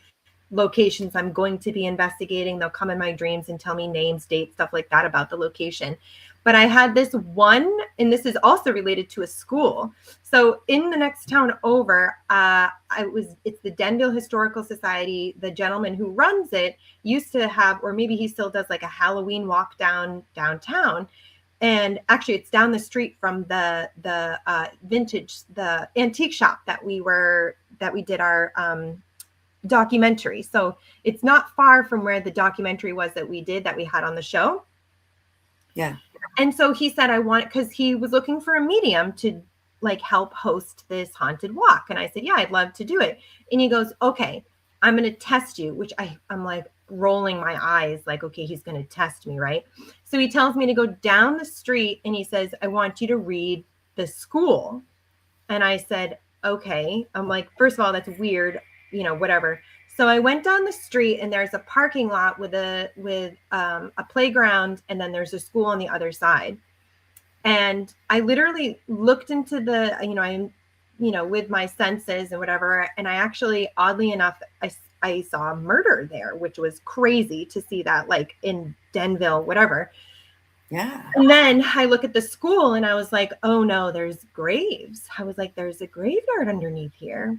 locations I'm going to be investigating. They'll come in my dreams and tell me names, dates, stuff like that about the location. But I had this one, and this is also related to a school. So in the next town over, it's the Denville Historical Society. The gentleman who runs it used to have, or maybe he still does, like a Halloween walk downtown. And actually, it's down the street from the antique shop that we did our documentary. So it's not far from where the documentary was that we had on the show. Yeah. And so he said, because he was looking for a medium to like help host this haunted walk. And I said, yeah, I'd love to do it. And he goes, okay, I'm going to test you, which I'm like rolling my eyes like, okay, he's going to test me. Right. So he tells me to go down the street and he says, I want you to read the school. And I said, okay. I'm like, first of all, that's weird, whatever. So I went down the street and there's a parking lot with a playground, and then there's a school on the other side. And I literally looked into with my senses and whatever. And I actually, oddly enough, I saw murder there, which was crazy to see that, like in Denville, whatever. Yeah. And then I look at the school and I was like, oh no, there's graves. I was like, there's a graveyard underneath here.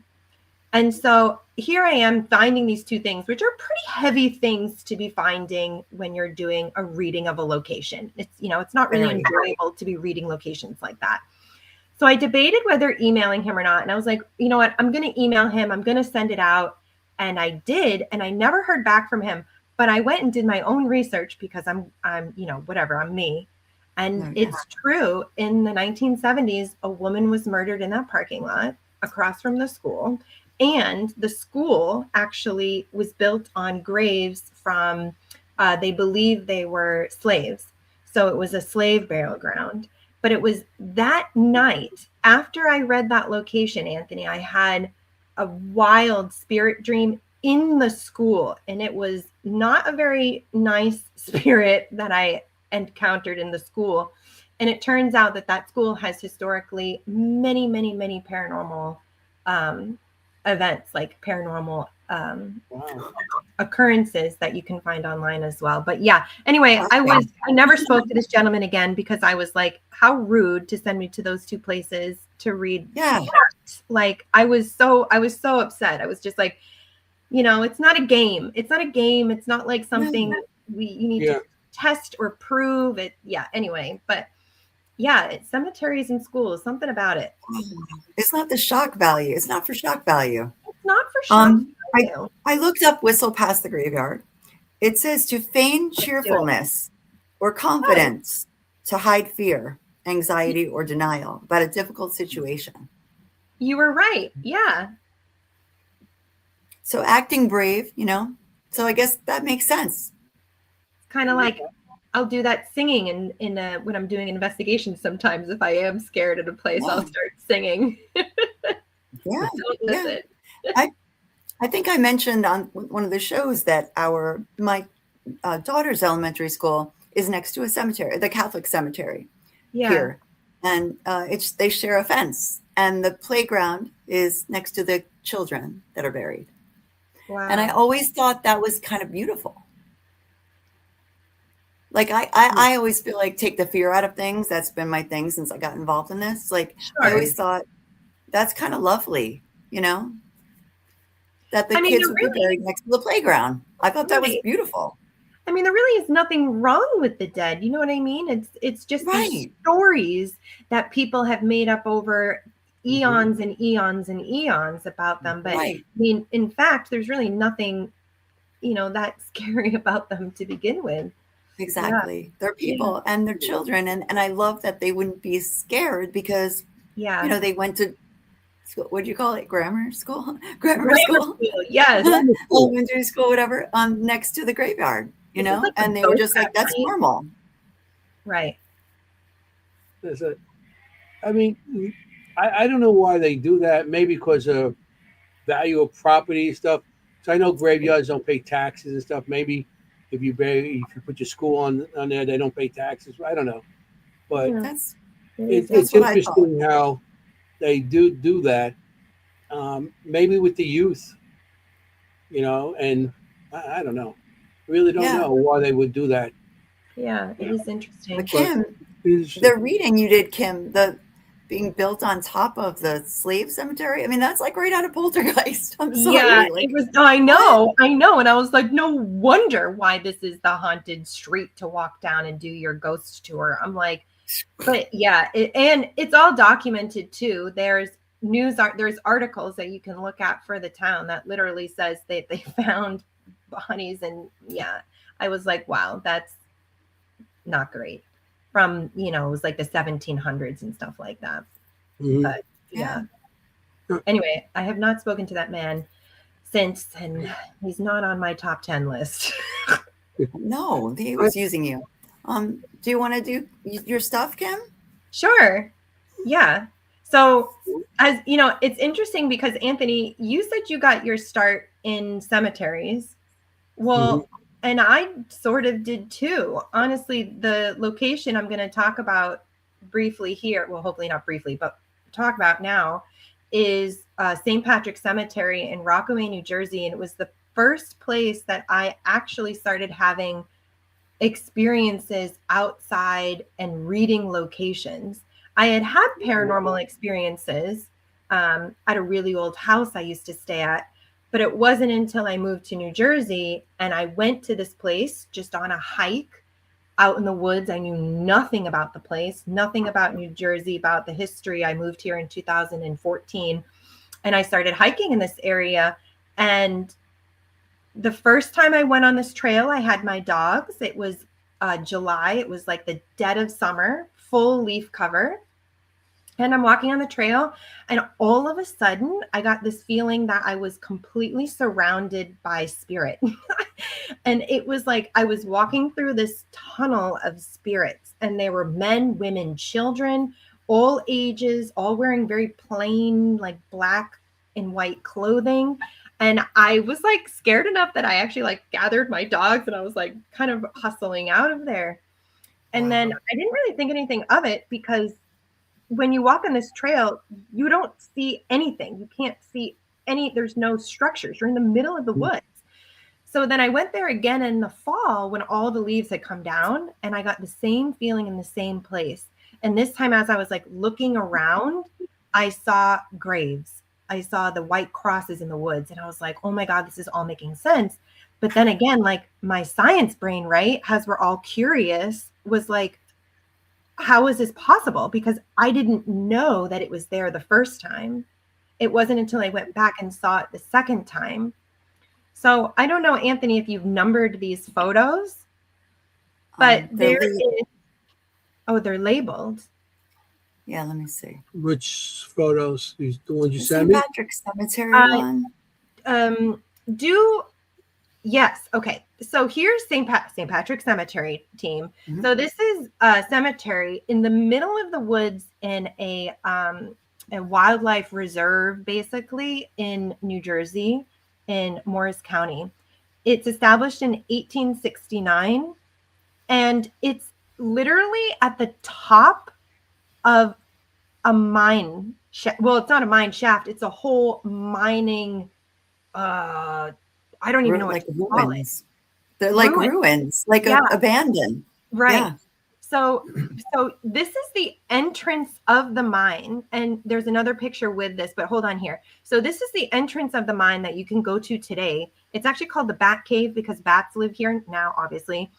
And so here I am finding these two things, which are pretty heavy things to be finding when you're doing a reading of a location. It's not really enjoyable to be reading locations like that. So I debated whether emailing him or not. And I was like, you know what? I'm going to email him. I'm going to send it out. And I did. And I never heard back from him. But I went and did my own research because I'm whatever, I'm me. And it's true. In the 1970s, a woman was murdered in that parking lot across from the school. And the school actually was built on graves from, they believe they were slaves. So it was a slave burial ground. But it was that night, after I read that location, Anthony, I had a wild spirit dream in the school. And it was not a very nice spirit that I encountered in the school. And it turns out that school has historically many, many, many paranormal events, like paranormal occurrences that you can find online as well. But yeah, anyway, I never spoke to this gentleman again because I was like, how rude to send me to those two places to read. Yeah. Like I was so upset. I was just like, it's not a game. It's not a game. It's not like something you need to test or prove it. Yeah. Anyway, but yeah, it's cemeteries and schools, something about it. It's not the shock value. It's not for shock value. It's not for shock value. I looked up Whistle Past the Graveyard. It says to feign cheerfulness or confidence, to hide fear, anxiety, or denial about a difficult situation. You were right. Yeah. So acting brave, so I guess that makes sense. It's kind of like I'll do that singing in when I'm doing an investigation. Sometimes if I am scared at a place, I'll start singing. Yeah. Don't miss it. I think I mentioned on one of the shows that my daughter's elementary school is next to a cemetery, the Catholic cemetery here. And they share a fence, and the playground is next to the children that are buried. Wow. And I always thought that was kind of beautiful. Like I always feel like take the fear out of things. That's been my thing since I got involved in this. Like I always thought that's kind of lovely, that the kids would be buried next to the playground. I thought that was beautiful. I mean, there really is nothing wrong with the dead. You know what I mean? It's just these stories that people have made up over eons and eons and eons about them. But I mean, in fact, there's really nothing, that scary about them to begin with. Exactly. Yeah. They're people and they're children. And I love that they wouldn't be scared because Yeah. You know, they went to school. What do you call it? Grammar school? Grammar school? Yes. Elementary school, whatever, next to the graveyard, you This is know? like a And they were ghost just like, trap, that's right? normal. Right. There's I mean, I don't know why they do that. Maybe because of value of property stuff. So I know graveyards don't pay taxes and stuff. Maybe if you put your school on there, they don't pay taxes. I don't know, but Yeah, That's it's that's what I thought. interesting how they do that. Maybe with the youth, you know, and I don't know. Really don't Yeah. know why they would do that. yeah, it is But interesting. Kim, the reading you did, Kim, the being built on top of the slave cemetery. I mean, that's like right out of Poltergeist. I'm Yeah, sorry. Like, it was. I know, and I was like, no wonder why this is the haunted street to walk down and do your ghost tour. I'm like, but yeah, and it's all documented too. There's there's articles that you can look at for the town that literally says that they found bodies, and yeah, I was like, wow, that's not great. From it was like the 1700s and stuff like that. Mhm. But yeah. Anyway, I have not spoken to that man since, and he's not on my top 10 list. no, he was using you. Do you want to do your stuff, Kim? Sure. Yeah. So, as you know, it's interesting because Anthony, you said you got your start in cemeteries. Well, and I sort of did too. Honestly, the location I'm going to talk about briefly here, well, hopefully not briefly, but talk about now, is St. Patrick's Cemetery in Rockaway, New Jersey. And it was the first place that I actually started having experiences outside and reading locations. I had had paranormal experiences at a really old house I used to stay at, but it wasn't until I moved to New Jersey and I went to this place just on a hike out in the woods. I knew nothing about the place, nothing about New Jersey, about the history. I moved here in 2014 and I started hiking in this area. And the first time I went on this trail, I had my dogs. It was July. It was like the dead of summer, full leaf cover. And I'm walking on the trail, and all of a sudden, I got this feeling that I was completely surrounded by spirit. And it was like I was walking through this tunnel of spirits, and there were men, women, children, all ages, all wearing very plain, like black and white clothing. And I was like scared enough that I actually like gathered my dogs and I was like kind of hustling out of there. And then I didn't really think anything of it because when you walk on this trail, you don't see anything. You can't see there's no structures. You're in the middle of the woods. So then I went there again in the fall when all the leaves had come down and I got the same feeling in the same place. And this time, as I was like looking around, I saw graves. I saw the white crosses in the woods and I was like, oh my God, this is all making sense. But then again, like my science brain, right, as we're all curious, was like, how is this possible? Because I didn't know that it was there the first time. It wasn't until I went back and saw it the second time. So I don't know, Anthony, if you've numbered these photos, but they're labeled. Yeah, let me see. Which photos? The ones you The sent St. me? Patrick's Cemetery one. Yes. Okay. So here's St. Patrick's Cemetery team. Mm-hmm. So this is a cemetery in the middle of the woods in a wildlife reserve, basically in New Jersey, in Morris County. It's established in 1869, and it's literally at the top of a mine. Well, it's not a mine shaft. It's a whole mining. I don't even know what to call it. They're like ruins, like abandoned. Right. Yeah. So this is the entrance of the mine. And there's another picture with this, but hold on here. So this is the entrance of the mine that you can go to today. It's actually called the Bat Cave because bats live here now, obviously.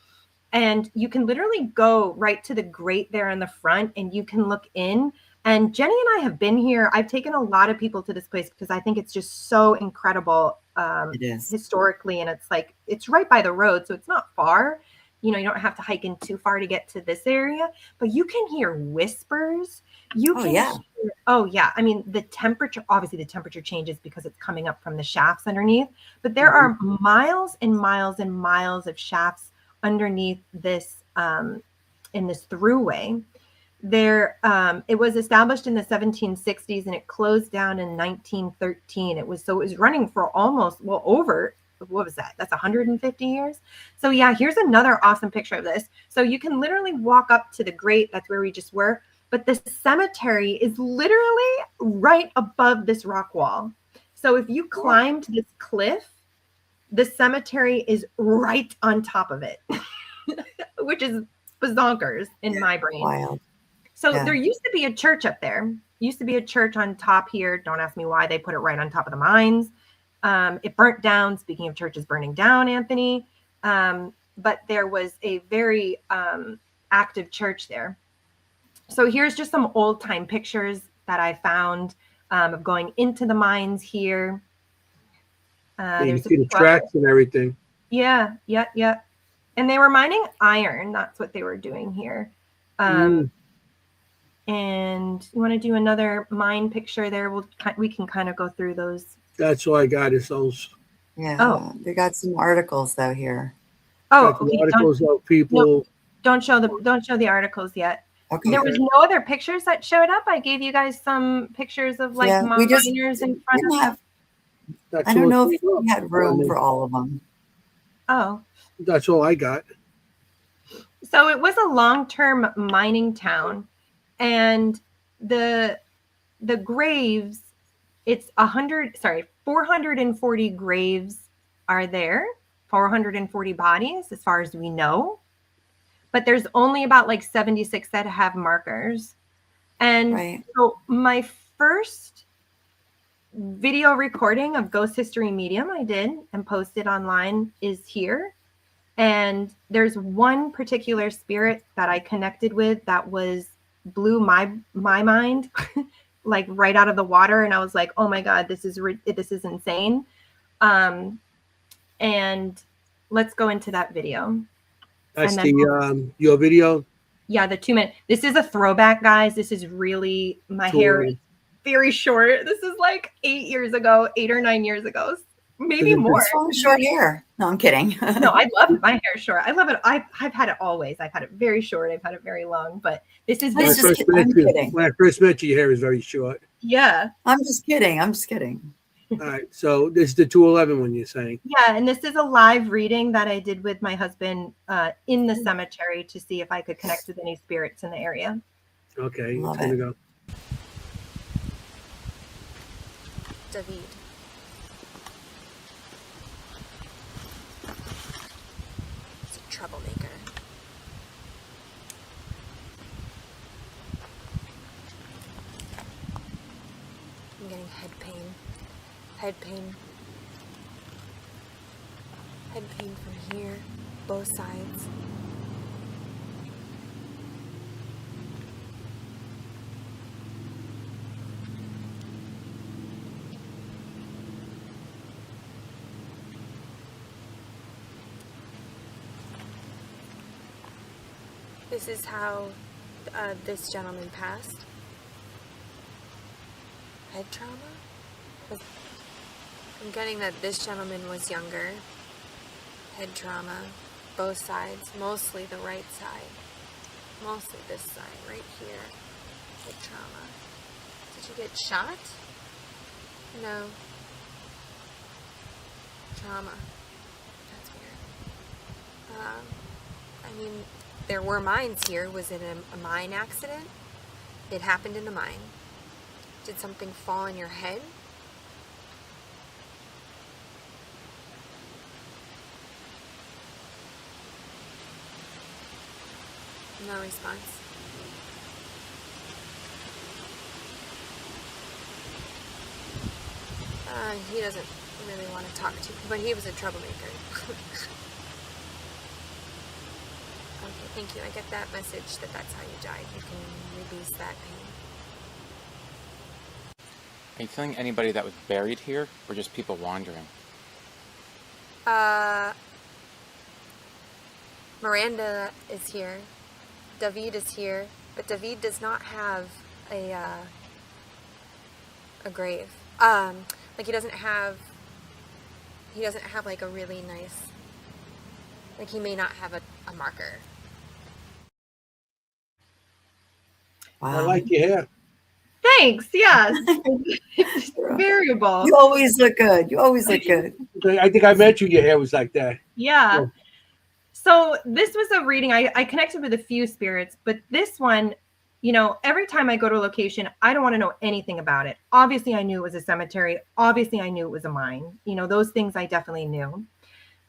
And you can literally go right to the grate there in the front and you can look in. And Jennie and I have been here. I've taken a lot of people to this place because I think it's just so incredible it is historically. And it's like, it's right by the road. So it's not far. You know, you don't have to hike in too far to get to this area, but you can hear whispers. You can Oh yeah. I mean, the temperature, obviously the temperature changes because it's coming up from the shafts underneath, but there are miles and miles and miles of shafts underneath this, in this throughway. There, it was established in the 1760s and it closed down in 1913. It was running for almost, well, over, what was that? That's 150 years. So yeah, here's another awesome picture of this. So you can literally walk up to the grate. That's where we just were. But the cemetery is literally right above this rock wall. So if you climbed this cliff, the cemetery is right on top of it, which is bazonkers in my brain. Wild. So there used to be a church up there. Used to be a church on top here. Don't ask me why they put it right on top of the mines. It burnt down. Speaking of churches burning down, Anthony. But there was a very active church there. So here's just some old time pictures that I found of going into the mines here. You see the tracks and everything. Yeah. And they were mining iron. That's what they were doing here. And you want to do another mine picture there? We can kind of go through those. That's all I got is those. Yeah. They got some articles though here. Oh, okay. Articles of people. No, don't show the articles yet. Okay. There was no other pictures that showed up. I gave you guys some pictures of like miners in front of. I don't know if we had room for all of them. Oh. That's all I got. So it was a long-term mining town. And the graves, it's 440 graves are there, 440 bodies as far as we know. But there's only about like 76 that have markers. And so my first video recording of Ghost History Medium I did and posted online is here. And there's one particular spirit that I connected with that blew my mind like right out of the water, and I was like, oh my god, this is insane. And let's go into that video. That's your video. Yeah, the 2 minute. This is a throwback, guys. This is really my hair is very short. This is like 8 or 9 years ago, maybe more. Short hair. No, I'm kidding. No, I love it. My hair short. I love it. I've had it always. I've had it very short. I've had it very long. But this is when I first met you, your hair was very short. Yeah. I'm just kidding. All right. So this is the 211 one you're saying. Yeah, and this is a live reading that I did with my husband in the cemetery to see if I could connect with any spirits in the area. Okay, it's gonna go. David. Troublemaker. I'm getting head pain from here, both sides. This is how this gentleman passed. Head trauma? I'm getting that this gentleman was younger. Head trauma, both sides, mostly the right side. Mostly this side, right here. Head trauma. Did you get shot? No. Trauma. That's weird. I mean, there were mines here. Was it a mine accident? It happened in the mine. Did something fall on your head? No response. He doesn't really want to talk to you, but he was a troublemaker. Okay, thank you. I get that message that that's how you died. You can release that pain. Are you feeling anybody that was buried here, or just people wandering? Miranda is here. David is here, but David does not have a a grave. Like he doesn't have like a really nice, like he may not have a marker. I Wow. like your hair. Thanks. Yes. It's variable. You always look good. You always look good. I think I met you. Your hair was like that. Yeah. Yeah. So this was a reading. I connected with a few spirits, but this one, you know, every time I go to a location, I don't want to know anything about it. Obviously, I knew it was a cemetery. Obviously, I knew it was a mine. You know, those things I definitely knew.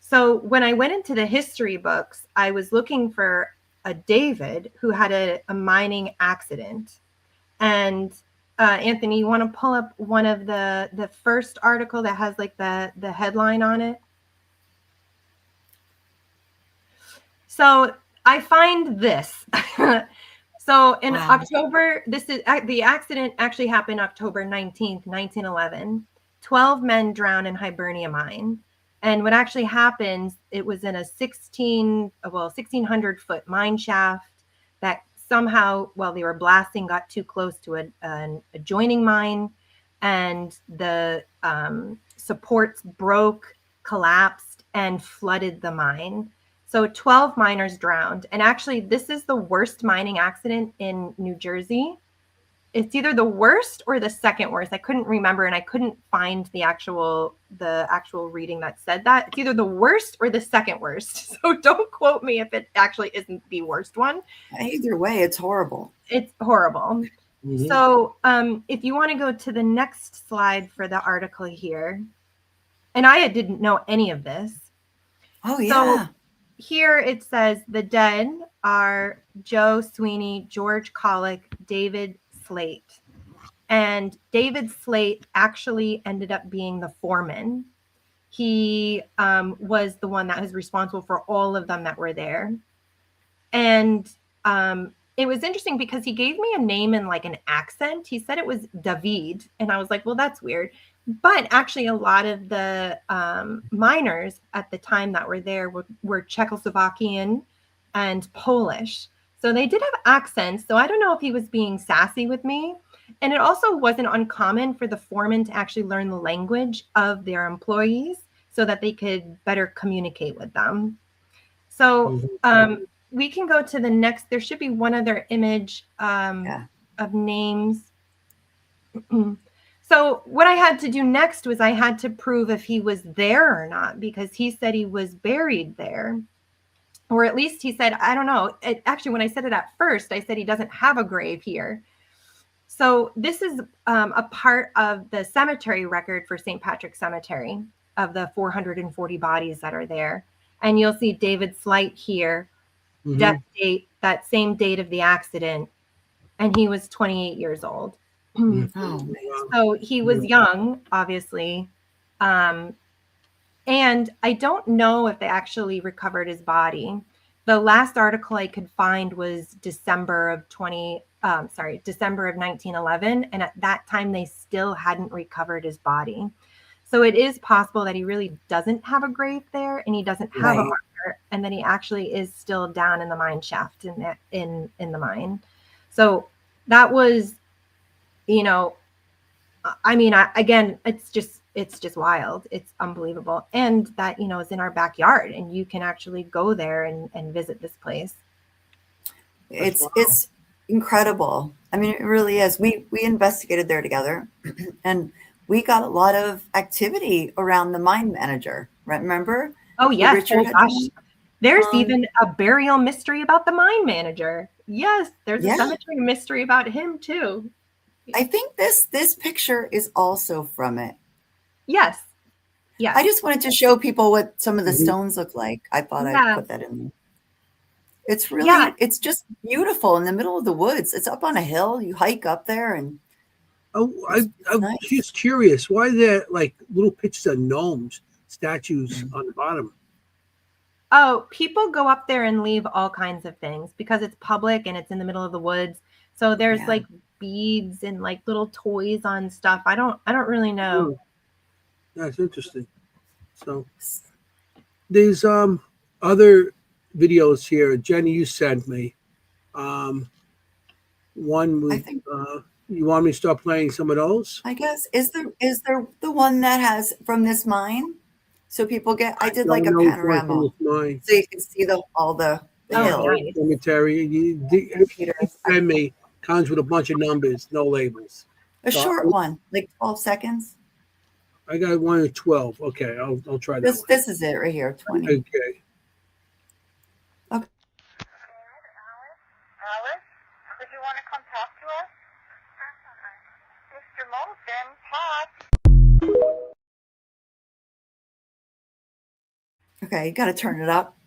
So when I went into the history books, I was looking for a David who had a mining accident. And Anthony, you want to pull up one of the first article that has like the headline on it? So I find this. So in Wow. October, this is the accident actually happened October 19th, 1911. 12 men drowned in Hibernia mine. And what actually happens, it was in a 1600-foot mine shaft that somehow, while they were blasting, got too close to an adjoining mine, and the supports broke, collapsed, and flooded the mine. So 12 miners drowned. And actually, this is the worst mining accident in New Jersey. It's either the worst or the second worst. I couldn't remember, and I couldn't find the actual reading that said that. It's either the worst or the second worst. So don't quote me if it actually isn't the worst one. Either way, it's horrible. It's horrible. Mhm. So if you want to go to the next slide for the article here, and I didn't know any of this. Oh, yeah. So here it says the dead are Joe Sweeney, George Collick, David Slate. And David Slate actually ended up being the foreman. He was the one that was responsible for all of them that were there. And it was interesting because he gave me a name in like an accent. He said it was David. And I was like, well, that's weird. But actually, a lot of the miners at the time that were there were Czechoslovakian and Polish. So they did have accents. So I don't know if he was being sassy with me. And it also wasn't uncommon for the foreman to actually learn the language of their employees so that they could better communicate with them. So we can go to the next. There should be one other image of names. So what I had to do next was I had to prove if he was there or not, because he said he was buried there. Or at least he said, I don't know. Actually, when I said it at first, I said he doesn't have a grave here. So this is a part of the cemetery record for St. Patrick's Cemetery of the 440 bodies that are there. And you'll see David Slate here, death date, that same date of the accident. And he was 28 years old. So he was young, obviously. And I don't know if they actually recovered his body. The last article I could find was December of 1911. And at that time, they still hadn't recovered his body. So it is possible that he really doesn't have a grave there and he doesn't have a marker, and that he actually is still down in the mine shaft in the mine. So that was, you know, I mean, again, it's just wild. It's unbelievable. And that, you know, is in our backyard and you can actually go there and visit this place. It's incredible. I mean, it really is. We investigated there together and we got a lot of activity around the mine manager, right? Remember? Oh, yes. Richard Oh, gosh. There's even a burial mystery about the mine manager. Yes, there's a cemetery mystery about him too. I think this picture is also from it. Yes. Yeah. I just wanted to show people what some of the stones look like. I thought I'd put that in there. It's really, it's just beautiful in the middle of the woods. It's up on a hill. You hike up there and I'm nice. just curious, why there like little pictures of gnomes, statues on the bottom? Oh, people go up there and leave all kinds of things because it's public and it's in the middle of the woods. So there's like beads and like little toys on stuff. I don't really know. That's interesting. So there's other videos here. Jennie, you sent me. One with You want me to start playing some of those? I guess is there the one that has from this mine? So people get. I did like Don't a know which one from panorama, this mine. so you can see all the Oh, hill. nice. Cemetery. Peters. Send me comes with a bunch of numbers, no labels. A So short one, like 12 seconds. I got one at 12. Okay, I'll try that. This is it right here, 20. Okay. Okay. Alice, would you want to come talk to us? Mr. Moulton, Pat. Okay, you got to turn it up.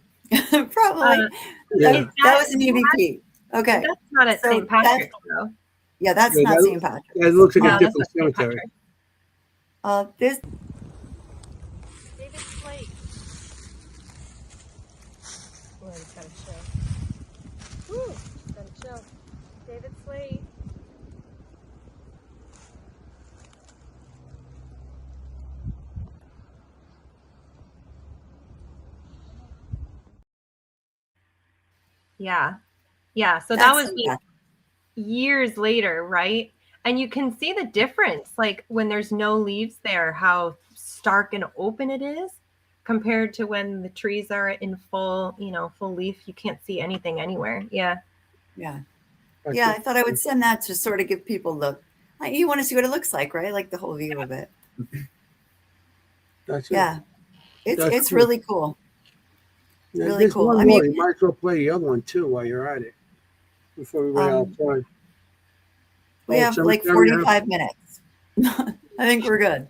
Probably. Yeah. That was an EVP. Okay. That's not at So St. Patrick's, though. Yeah, that's Yeah, not that- St. Patrick. That looks like No, a that's different not St. cemetery. Patrick. This David Slate. Oh, he's got a show. Woo! Got a chill. David Slate. Yeah. Yeah. So that that's was St. like Patrick. years later, right? And you can see the difference, like when there's no leaves there, how stark and open it is compared to when the trees are in full, full leaf. You can't see anything anywhere. Yeah. Yeah. Yeah, I thought I would send that to sort of give people you want to see what it looks like, right? Like the whole view of it. That's it. Yeah. It's That's cool. really cool. Yeah, really there's cool. one I more. mean- You might as well play the other one too while you're at it. Before we run out of time. We Oh, have like cemetery, 45 minutes. I think we're good.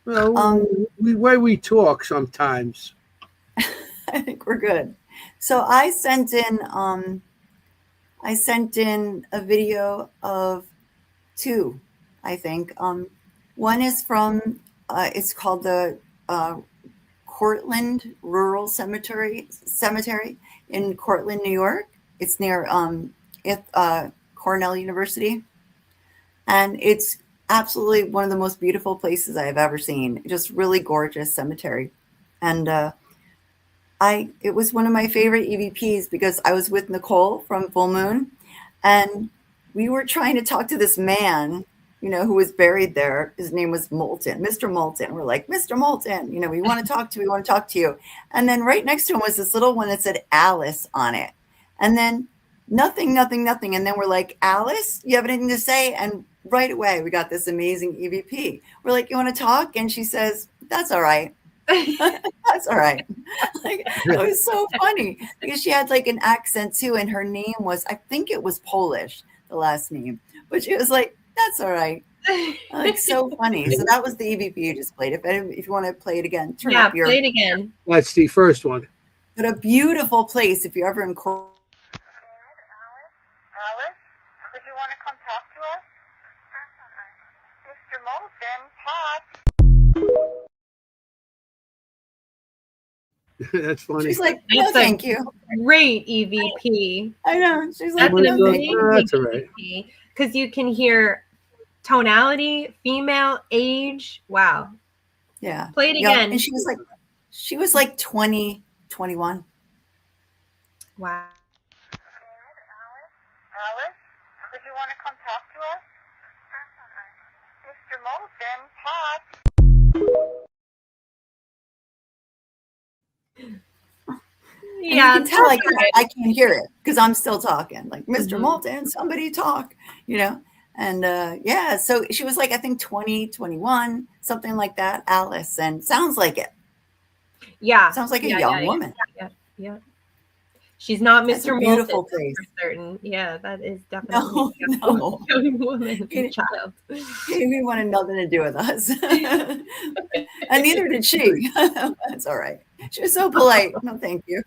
Well, the way we talk sometimes. I think we're good. So I sent in a video of two, I think. One is from it's called the Cortland Rural Cemetery in Cortland, New York. It's near Cornell University, and it's absolutely one of the most beautiful places I have ever seen. Just really gorgeous cemetery, and it was one of my favorite EVPs because I was with Nicole from Full Moon, and we were trying to talk to this man, who was buried there. His name was Moulton, Mr. Moulton. We're like, Mr. Moulton, we want to talk to you. And then right next to him was this little one that said Alice on it. And then nothing. And then we're like, Alice, you have anything to say? And right away, we got this amazing EVP. We're like, you want to talk? And she says, that's all right. That's all right. Like, it was so funny because she had like an accent too. And her name was, I think it was Polish, the last name. But she was like, that's all right. Like, so funny. So that was the EVP you just played. If you want to play it again, turn up your. Play it again. That's the first one. But a beautiful place if you're ever in Cornell. Alice, would you want to come talk to us? Mr. Moulton, Pat. That's funny. She's like, That's no, a- thank you. Great EVP. I know. She's like, That's an no, thank you. amazing That's all right. EVP because you can hear tonality, female, age. Wow. Yeah. Play it Yeah, again. and she was like 20, 21. Wow. Alice, would you want to come talk to us? Mr. Moulton, Pat. And Yeah, you can tell that's okay. I can't hear it because I'm still talking. Like, Mr. Mhm. Moulton, somebody talk, And yeah, so she was like, I think 20, 21, something like that, Alice. And sounds like it. Yeah. Sounds like a Yeah, young yeah, woman. Yeah. She's not That's a Mr. beautiful Moulton place. for certain. Yeah, that is definitely No. a young woman, It- child. He wanted nothing to do with us. And neither did she. That's all right. She was so polite. No, thank you.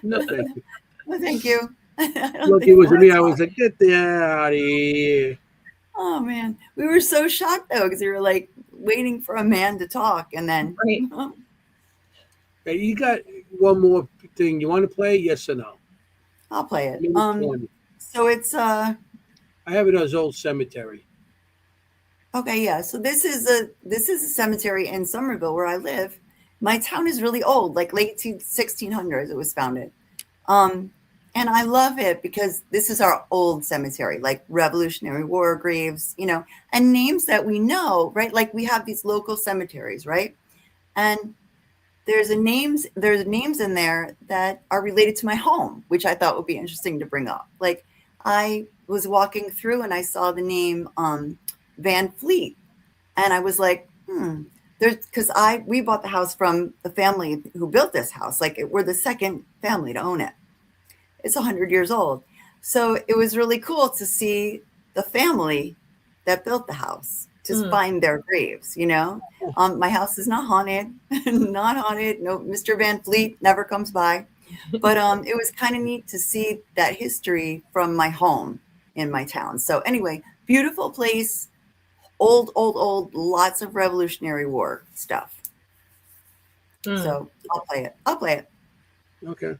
No. Thank you. No, thank you. I don't Look, think it was we'll me. I talk. was like, get the out of here. Oh man, we were so shocked though because we were like waiting for a man to talk, and then Right. Hey, you got one more thing. You want to play? Yes or no? I'll play it. Number 20. So it's I have it as Old Cemetery. okay, yeah. So this is a cemetery in Somerville where I live. My town is really old, like late 1600s. It was founded, And I love it because this is our old cemetery, like Revolutionary War graves, and names that we know, right? Like we have these local cemeteries, right? And there's names in there that are related to my home, which I thought would be interesting to bring up. Like I was walking through and I saw the name Van Fleet, and I was like, there's because we bought the house from the family who built this house. Like we're the second family to own it. It's 100 years old. So it was really cool to see the family that built the house, to find their graves, My house is not haunted, not haunted. No, Mr. Van Fleet never comes by. But it was kind of neat to see that history from my home in my town. So anyway, beautiful place, old, lots of Revolutionary War stuff. So I'll play it. Okay.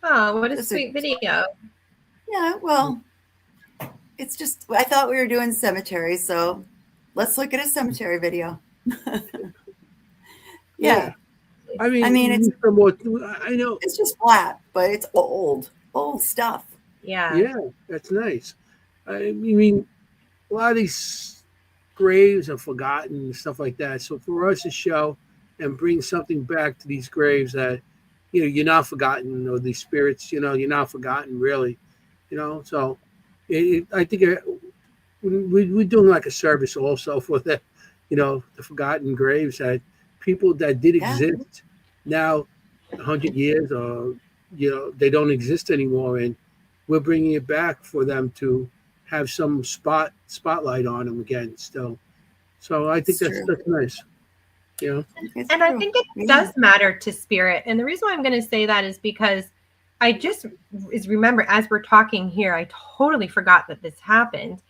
Oh, what a Just a- sweet video. Yeah, well, it's just, I thought we were doing cemetery, so let's look at a cemetery video. Yeah. I mean, I mean, I know. it's just flat, but it's old stuff. Yeah. Yeah, that's nice. I mean, a lot of these graves are forgotten and stuff like that. So for us to show and bring something back to these graves that, you're not forgotten, or these spirits, you're not forgotten really, So I think we're doing like a service also for the forgotten graves that people that did Yeah. exist now, 100 years, or they don't exist anymore, and we're bringing it back for them to have some spotlight on them again still. So I think It's true. that's nice. It's And I true. think it Yeah. does matter to spirit. And the reason why I'm going to say that is because I just remember as we're talking here, I totally forgot that this happened.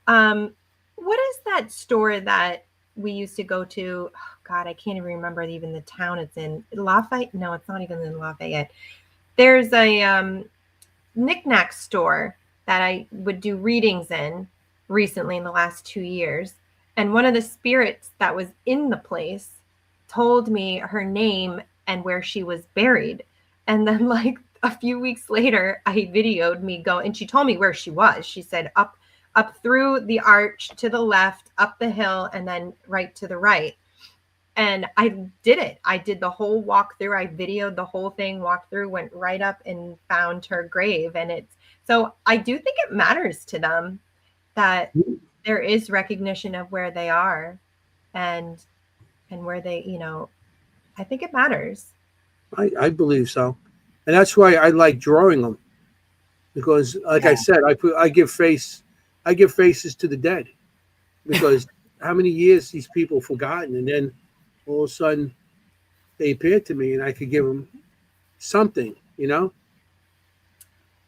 What is that store that we used to go to? Oh, God, I can't even remember even the town it's in. Lafayette? No, it's not even in Lafayette. There's a knickknack store that I would do readings in recently in the last 2 years. And one of the spirits that was in the place told me her name and where she was buried. And then like a few weeks later, I videoed me go, and she told me where she was. She said up through the arch to the left, up the hill, and then right to the right. And I did it. I did the whole walkthrough. I videoed the whole thing, walked through, went right up and found her grave. And so I do think it matters to them that there is recognition of where they are and where they, I think it matters. I believe so, and that's why I like drawing them, because like I said, I give faces to the dead, because how many years these people forgotten, and then all of a sudden they appear to me, and I could give them something, Yeah.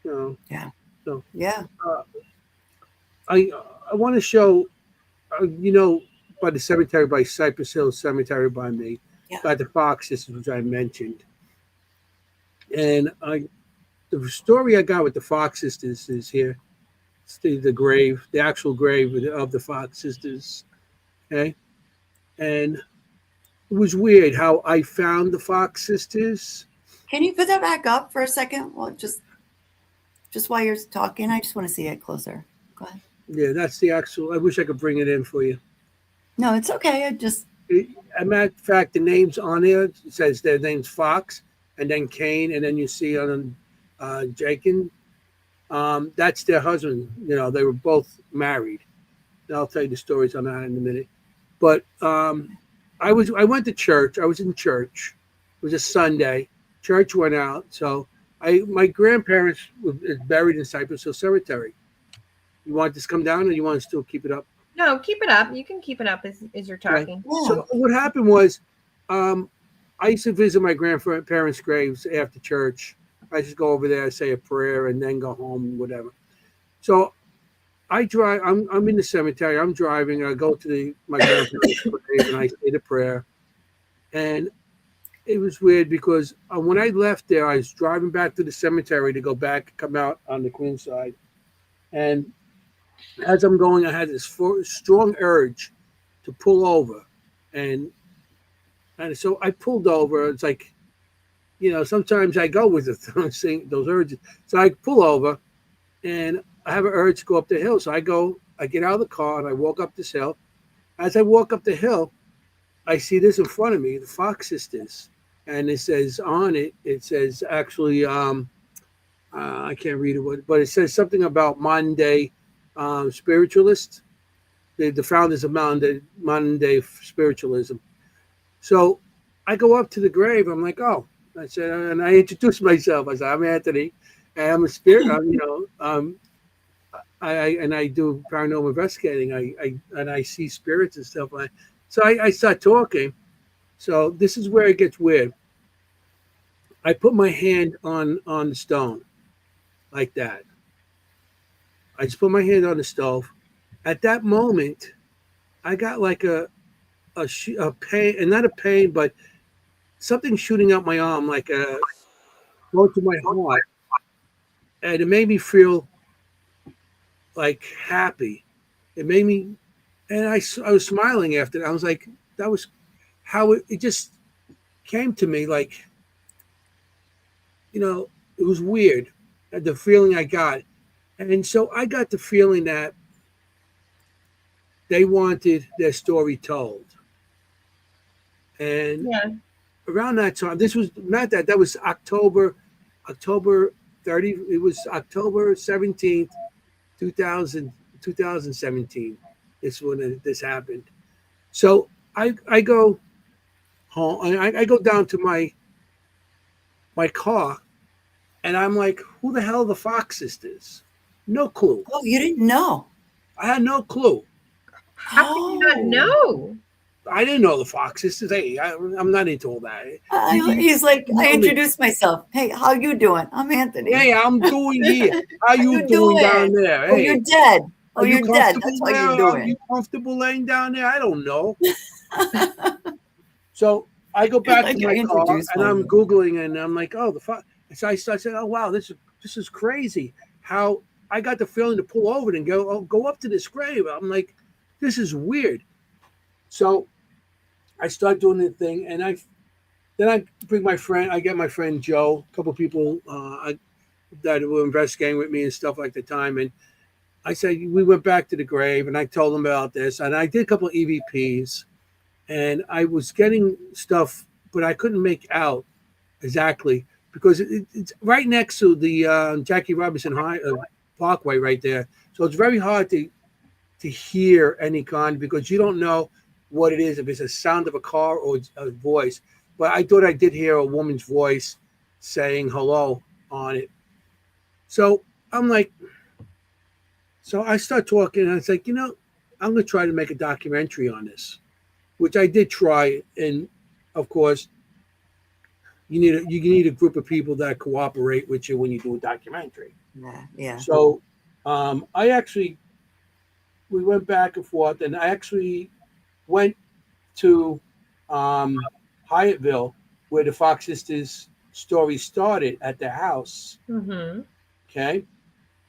So Yeah. I want to show, by the cemetery by Cypress Hill Cemetery by me, Yeah. by the foxes, which I mentioned, and the story I got with the Fox sisters is here. It's the grave, the actual grave of the Fox sisters. Okay, and it was weird how I found the Fox sisters. Can you put that back up for a second? Well, just while you're talking, I just want to see it closer. Go ahead. Yeah, that's the actual. I wish I could bring it in for you. No, it's okay. I just As a matter of fact, the names on there it says their name's Fox, and then Kane, and then you see on Jakin. That's their husband. You know, they were both married. I'll tell you the stories on that in a minute. But I went to church. I was in church. It was a Sunday. Church went out. So my grandparents were buried in Cypress Hill Cemetery. You want this to come down, or you want to still keep it up? No, keep it up. You can keep it up as you're talking. yeah. So what happened was, I used to visit my grandparents' graves after church. I just go over there, say a prayer, and then go home, whatever. So I drive. I'm in the cemetery. I'm driving. I go to my grandparents' grave, and I say the prayer. And it was weird because when I left there, I was driving back to the cemetery to go back, come out on the Queen side, and as I'm going, I had this strong urge to pull over, and so I pulled over. It's like, you know, sometimes I go with those urges. So I pull over, and I have an urge to go up the hill. So I get out of the car, and I walk up this hill. As I walk up the hill, I see this in front of me, the Fox sisters, and it says on it, actually, I can't read it, but it says something about modern day spiritualists, the founders of modern day spiritualism. So I go up to the grave. I'm like, oh, I said, and I introduced myself. I said, I'm Anthony, and I'm a spirit. I do paranormal investigating. I see spirits and stuff. So I start talking. So this is where it gets weird. I put my hand on the stone, like that. I just put my hand on the stove. At that moment, I got like a pain, and not a pain, but something shooting out my arm, like go to my heart, and it made me feel like happy. It made me, and I was smiling after that. I was like, that was how it just came to me. Like, you know, it was weird, the feeling I got. And so I got the feeling that they wanted their story told. And Yeah. around that time, this was not that was October 30, it was October 17th, 2017. Is when this happened. So I go home, I go down to my car, and I'm like, who the hell are the Fox sisters? No clue. Oh, you didn't know? I had no clue. How can you not know? I didn't know the Fox sisters. Hey, I'm not into all that. He's like, I introduced myself. Hey, how you doing? I'm Anthony. Hey, I'm doing here. How you doing down there? Oh, Hey, you're dead. Oh, are you you're dead. comfortable That's why there? you're Are doing. you comfortable laying down there? I don't know. So I go back Like to I my car, introduced and I'm myself. Googling, and I'm like, oh, the Fox. So I said, oh, wow, this is crazy. How I got the feeling to pull over and go up to this grave. I'm like, this is weird. So I start doing the thing, and I bring my friend. I get my friend Joe, a couple of people that were investigating with me and stuff like the time. And I said we went back to the grave, and I told them about this, and I did a couple of EVPs, and I was getting stuff, but I couldn't make out exactly because it's right next to the Jackie Robinson Parkway right there. So it's very hard to hear any kind because you don't know what it is, if it's a sound of a car or a voice. But I thought I did hear a woman's voice saying hello on it. So I'm like, so I start talking, and it's like, I'm going to try to make a documentary on this, which I did try. And of course, you need a group of people that cooperate with you when you do a documentary. Yeah. So we went back and forth, and I actually went to Hyattville, where the Fox sisters story started at the house. Mm-hmm. Okay.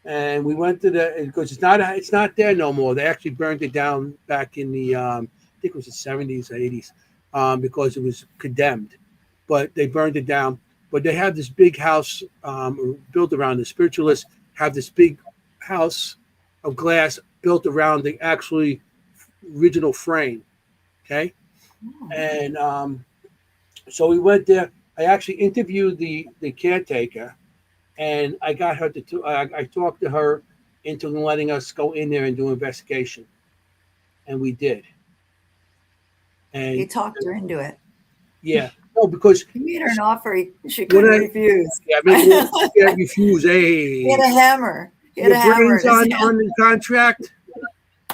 And we went to because it's not there no more. They actually burned it down back in the I think it was the 70s or 80s, because it was condemned. But they burned it down. But they have this big house built around. The spiritualists have this big house of glass built around the actually original frame. Okay. And so we went there. I actually interviewed the caretaker, and I got her to. I talked to her into letting us go in there and do an investigation, and we did. You And talked her into it. yeah, no, because You made her an offer she when couldn't refuse. yeah, maybe you can't refuse. He had Hey, a hammer. He had your a hammer. brains on the contract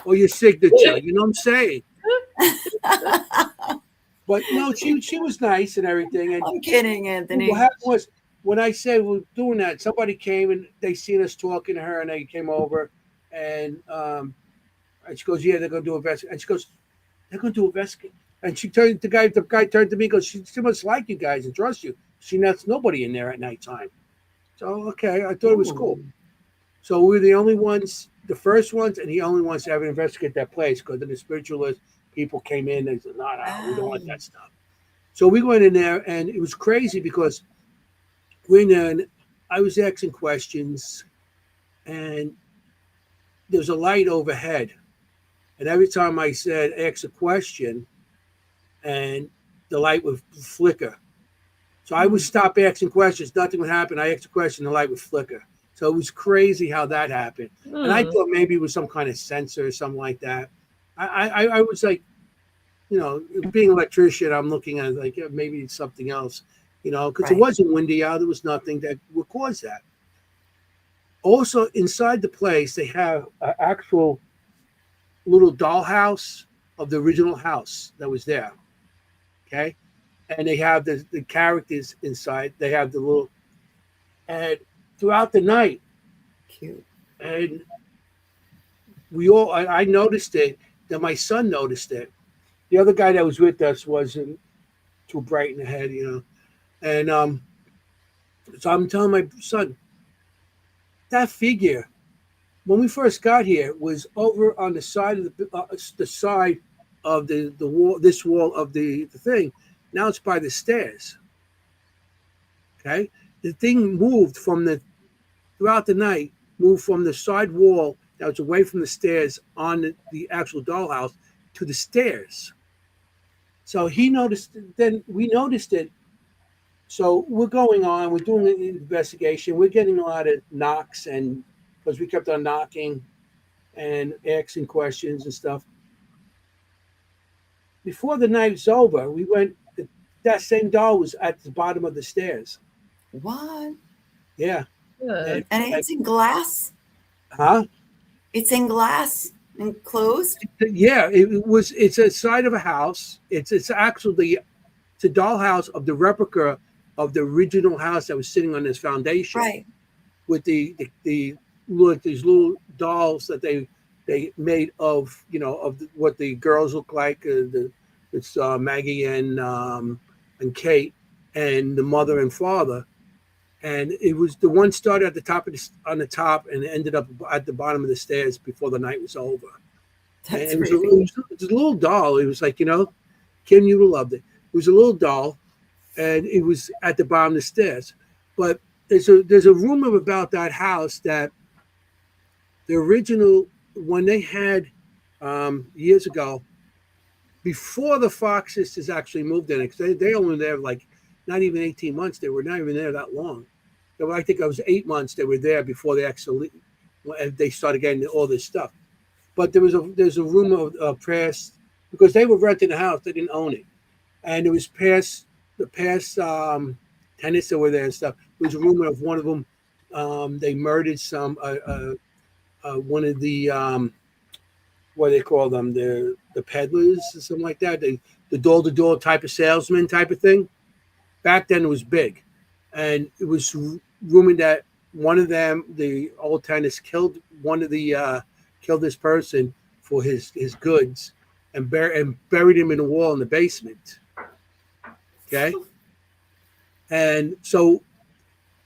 or your signature. You know what I'm saying? But no, she was nice and everything. And I'm kidding, Anthony. what happened was when I said we're doing that, somebody came and they seen us talking to her, and they came over, and she goes, "Yeah, they're gonna do investigation." And she goes, "They're gonna do investigation." And she turned the guy turned to me and goes, she must like you guys and trust you. She lets nobody in there at nighttime. So okay, I thought it was cool. So we're the only ones, the first ones, and the only ones to ever investigate that place because the spiritualist people came in and said, no, we don't want that stuff. So we went in there, and it was crazy because we're in there, and I was asking questions, and there's a light overhead. And every time I said, ask a question, and the light would flicker. So I would stop asking questions, nothing would happen. I asked a question, the light would flicker. So it was crazy how that happened. And I thought maybe it was some kind of sensor or something like that. I was like, being an electrician, I'm looking at it like, yeah, maybe it's something else, because it wasn't windy out. There was nothing that would cause that. Also, inside the place, they have an actual little dollhouse of the original house that was there. Okay. And they have the characters inside. They have the little, and throughout the night, Cute. and I noticed it, then my son noticed it. The other guy that was with us wasn't too bright in the head, And so I'm telling my son, that figure, when we first got here, was over on the side of the side of the wall, this wall of the thing. Now it's by the stairs. Okay, the thing moved throughout the night, moved from the side wall that was away from the stairs on the actual dollhouse to the stairs. So he noticed it, then we noticed it. So we're going on, we're doing an investigation. We're getting a lot of knocks, and because we kept on knocking and asking questions and stuff. Before the night was over, we went, that same doll was at the bottom of the stairs. What? Yeah. Good. And it's in glass? Huh? It's in glass and closed? Yeah, it's a side of a house. It's actually it's a dollhouse of the replica of the original house that was sitting on this foundation. Right. With the look, these little dolls that they made of what the girls look like. It's Maggie and Kate and the mother and father, and it was the one started at the top on the top and ended up at the bottom of the stairs before the night was over. That's and it was a little doll. It was like, Kim, you would have loved it. It was a little doll, and it was at the bottom of the stairs. But there's a rumor about that house that the original, when they had years ago, before the Fox sisters actually moved in it, because they only were there like not even 18 months. They were not even there that long. I think it was 8 months they were there before they started getting all this stuff. But there's a rumor of past, because they were renting the house, they didn't own it, and it was past tenants that were there and stuff. There was a rumor of one of them, they murdered some one of the what do they call them, the peddlers or something like that, the door-to-door type of salesman type of thing. Back then it was big, and it was rumored that one of them, the old tenants, killed this person for his goods and buried him in a wall in the basement. Okay. And so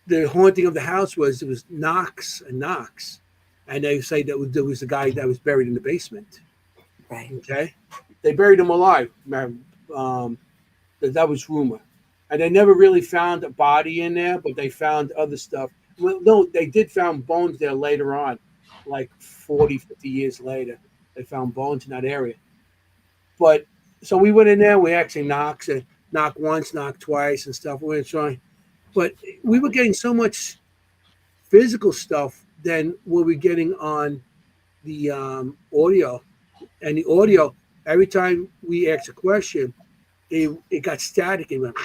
the haunting of the house was it was knocks and knocks, and they say that there was a guy that was buried in the basement. Right. Okay, they buried him alive. Um, that was rumor, and they never really found a body in there, but they found other stuff. Well, no, they did found bones there later on, like 40, 50 years later. They found bones in that area. But so we went in there. We actually knocked once, knocked twice, and stuff. We were trying, but we were getting so much physical stuff than we were getting on the audio. And the audio, every time we asked a question, it got static. It went.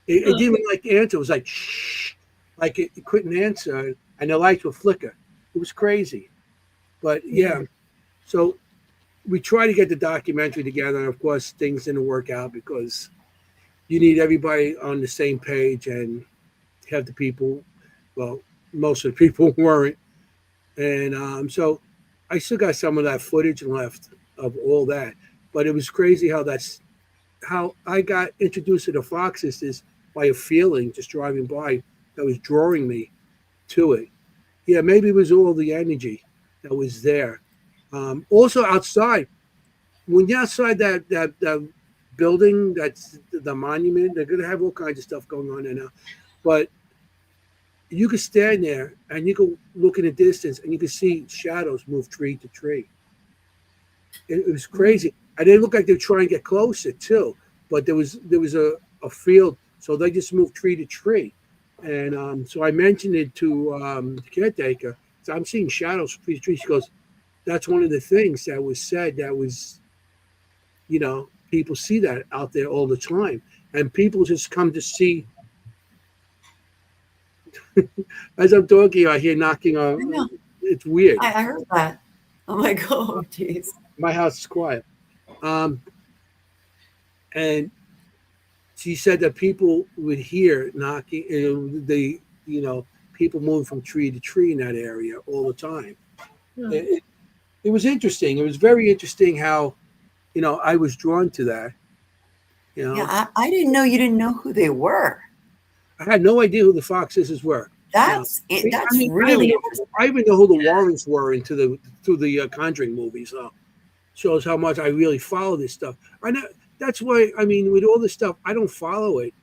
It didn't like answer. It was like shh, like it couldn't answer, and the lights would flicker. It was crazy. But yeah, so we tried to get the documentary together, and of course, things didn't work out because you need everybody on the same page and have the people. Well, most of the people weren't, and so I still got some of that footage left of all that. But it was crazy how I got introduced to the Fox sisters by a feeling just driving by that was drawing me to it. Yeah, maybe it was all the energy that was there. Also outside, when you're outside that building, that's the monument, they're gonna have all kinds of stuff going on there now. But you could stand there and you could look in the distance and you could see shadows move tree to tree. It was crazy. And they looked like they were trying to get closer too, but there was a field, so they just moved tree to tree. And so I mentioned it to the caretaker. So I'm seeing shadows from tree to tree. She goes, "That's one of the things that was said. That was, people see that out there all the time, and people just come to see." As I'm talking, I hear knocking I on. know. It's weird. I heard that. I'm like, oh, jeez. My house is quiet. And she said that people would hear knocking, people moving from tree to tree in that area all the time. Hmm. It was interesting. It was very interesting how, I was drawn to that. Yeah, I didn't know you didn't know who they were. I had no idea who the Fox sisters were. That's it. That's I really interesting. I even know who the Warrens were through the Conjuring movies. So shows how much I really follow this stuff. I know that's why. I mean, with all this stuff, I don't follow it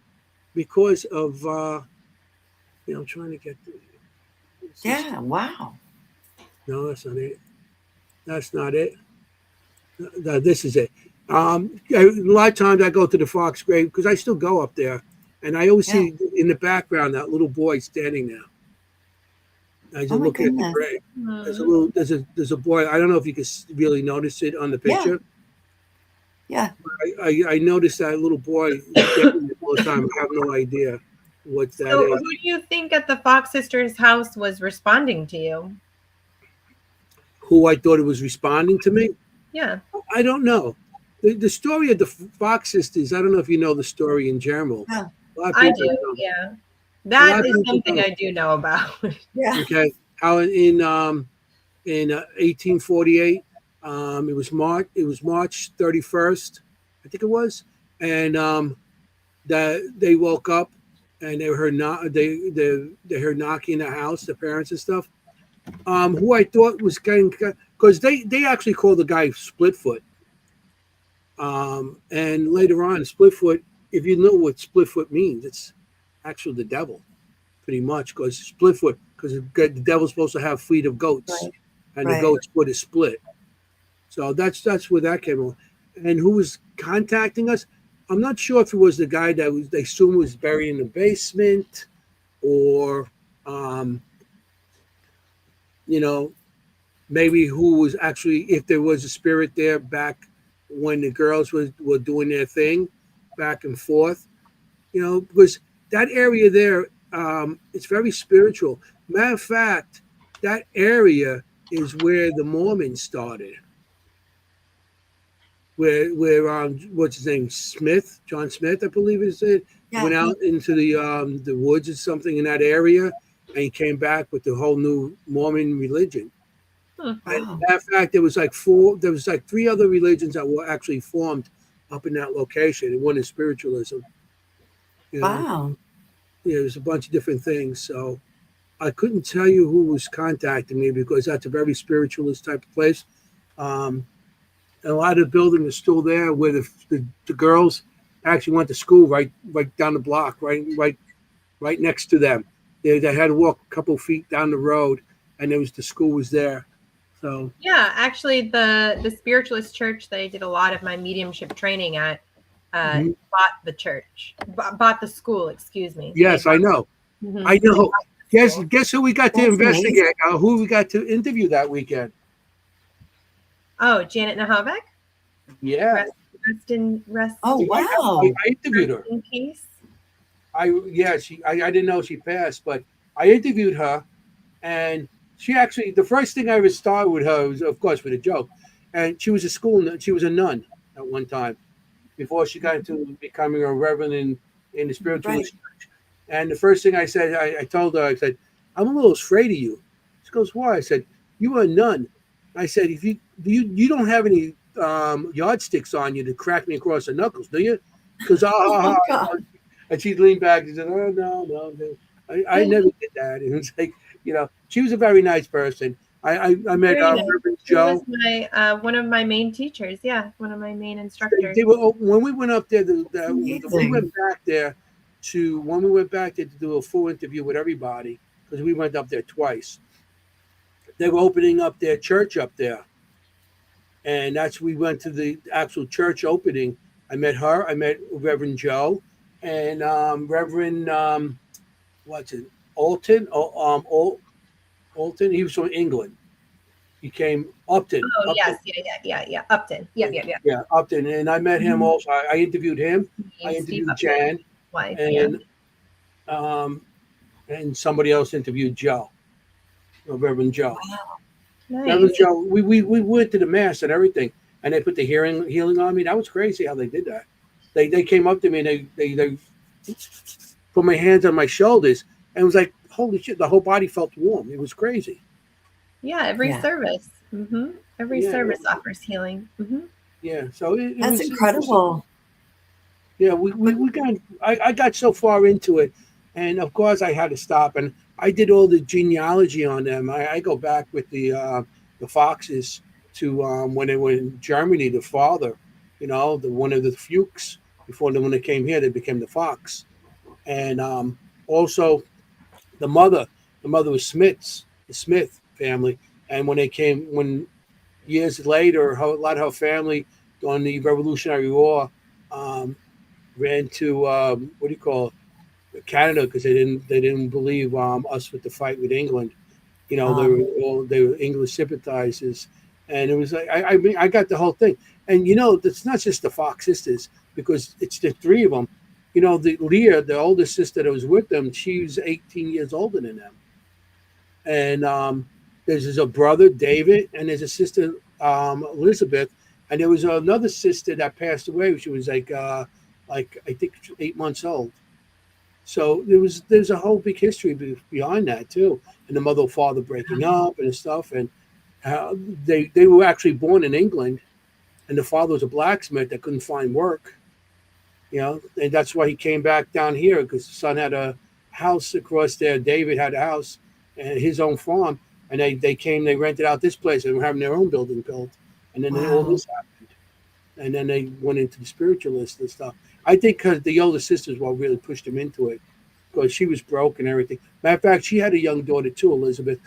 because of I'm trying to get. Yeah. Wow. No, that's not it. That's not it. No, this is it. A lot of times I go to the Fox grave because I still go up there, and I always see in the background that little boy standing there. I just Oh my look at the goodness. grave. Hmm. There's a boy. I don't know if you can really notice it on the picture. Yeah. I noticed that little boy standing there all the time. I have no idea what that So, is. who do you think at the Fox sisters' house was responding to you? Who I thought it was responding to me? Yeah. I don't know. The story of the Fox sisters. I don't know if you know the story in general. Yeah. A lot of I people do. don't. Yeah. A lot That of is people something don't. I do know about. Yeah. Okay, how in 1848, it was March 31st, I think it was, and that they woke up and they heard they heard knocking in the house, the parents and stuff. Who I thought was getting, because they actually called the guy Splitfoot. And later on, Splitfoot, if you know what Splitfoot means, it's actually the devil, pretty much, because Splitfoot, because the devil's supposed to have feet of goats, Right. and the Right. goat's foot is split. So that's where that came from. And who was contacting us? I'm not sure if it was the guy that they assumed was buried in the basement, or you know, maybe who was actually, if there was a spirit there back when the girls were doing their thing back and forth, because that area there, it's very spiritual. Matter of fact, that area is where the Mormons started. Where what's his name, John Smith, I believe is it, Yeah. went out into the woods or something in that area, and he came back with the whole new Mormon religion. Hmm. And Wow. matter of fact, there was like three other religions that were actually formed up in that location, and one is spiritualism. You know, Wow. there's a bunch of different things. So I couldn't tell you who was contacting me because that's a very spiritualist type of place. Um, and a lot of the building is still there where the girls actually went to school right down the block, right next to them. They had to walk a couple feet down the road, and the school was there. So Yeah, actually, the spiritualist church that I did a lot of my mediumship training at Mhm. bought the church, bought the school. Excuse me. yes, I know. Mhm. I know. Guess Cool. guess who we got to That's investigate? Who we got to interview that weekend? Oh, Janet Nahavik. Yeah, Rest Oh, wow. I interviewed her. in peace. I didn't know she passed, but I interviewed her, and she actually the first thing I ever started with her was, of course, with a joke, and she was she was a nun at one time before she got into becoming a reverend in the spiritualist church. And the first thing I said, I told her, I said, I'm a little afraid of you. She goes, why? I said, you were a nun. I said, if you don't have any yardsticks on you to crack me across the knuckles, do you? Because Oh, God. and she leaned back and said, oh no. I never did that. And it was like, she was a very nice person. I met Very nice. Reverend She was Joe. my one of my main teachers. Yeah, one of my main instructors. They were when we went up there. We Amazing. went back there to do a full interview with everybody because we went up there twice. They were opening up their church up there, and we went to the actual church opening. I met her. I met Reverend Joe, and Reverend what's it, Alton? Alton. He was from England. He came Upton. Oh Upton. yes, yeah. Upton. Yeah. Yeah, Upton, and I met him also. I interviewed him. I Steve interviewed Upton, Jan, wife. Yeah. and somebody else interviewed Joe, Reverend Joe. Reverend Nice. Joe. We went to the mass and everything, and they put the healing on me. That was crazy how they did that. They came up to me and they put my hands on my shoulders, and it was like, holy shit, the whole body felt warm. It was crazy. Yeah, every Yeah. service. Every Yeah. service offers healing. Yeah, so it That's was incredible. Yeah, we got. I got so far into it, and of course I had to stop. And I did all the genealogy on them. I go back with the Foxes to when they were in Germany. The father, the one of the Fuchs before when they came here, they became the Fox, and also the mother. The mother was Smiths, the Smith family, and when years later, a lot of her family during the Revolutionary War. Ran to what do you call it, Canada because they didn't believe us with the fight with England. They were English sympathizers, and it was like I mean I got the whole thing. And it's not just the Fox sisters because it's the three of them. The Leah, the oldest sister that was with them, she was 18 years older than them. And there's a brother David, and there's a sister Elizabeth, and there was another sister that passed away. She was like I think 8 months old. So there's a whole big history behind that too, and the mother and father breaking up and stuff, and how they were actually born in England, and the father was a blacksmith that couldn't find work, and that's why he came back down here because the son had a house across there. David had a house and his own farm, and they rented out this place and were having their own building built, and then all this happened. And then they went into the spiritualist and stuff. I think because the older sisters really pushed him into it because she was broke and everything. Matter of fact, she had a young daughter too, Elizabeth.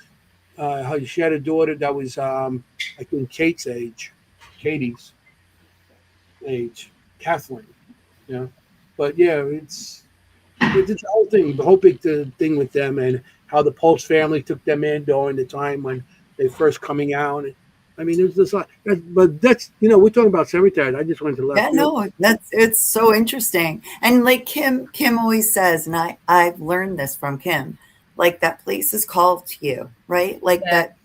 She had a daughter that was, I think, Katie's age, Kathleen. But yeah, it's the whole thing, the whole big thing with them and how the Pulse family took them in during the time when they first coming out. I mean, there's this lot, but that's we're talking about cemeteries. I just wanted to let Yeah, no, it's so interesting. And like Kimm always says, and I've learned this from Kimm, like that place is called to you, right? Like that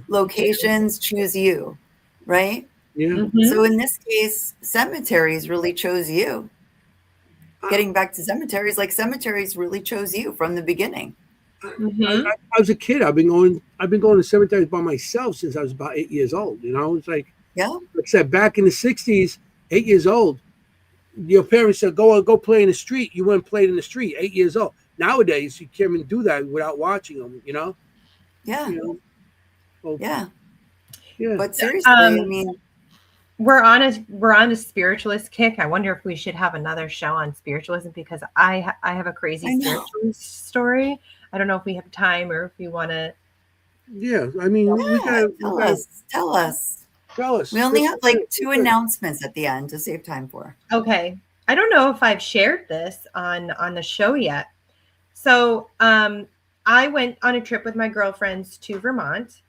locations choose you, right? Yeah. So in this case, cemeteries really chose you. Getting back to cemeteries, like cemeteries really chose you from the beginning. I was a kid. I've been going to cemeteries by myself since I was about 8 years old. It's like, Yeah. like I said, back in the '60s, 8 years old, your parents said, go play in the street. You went and played in the street, 8 years old. Nowadays, you can't even do that without watching them, Yeah. Well, Yeah. yeah. But seriously, I mean, we're on a spiritualist kick. I wonder if we should have another show on spiritualism, because I have a crazy spiritualist story. I don't know if we have time or if you want to. Yeah, I mean, we got tell us. We only have like 2 announcements at the end to save time for. Okay. I don't know if I've shared this on the show yet. So I went on a trip with my girlfriends to Vermont,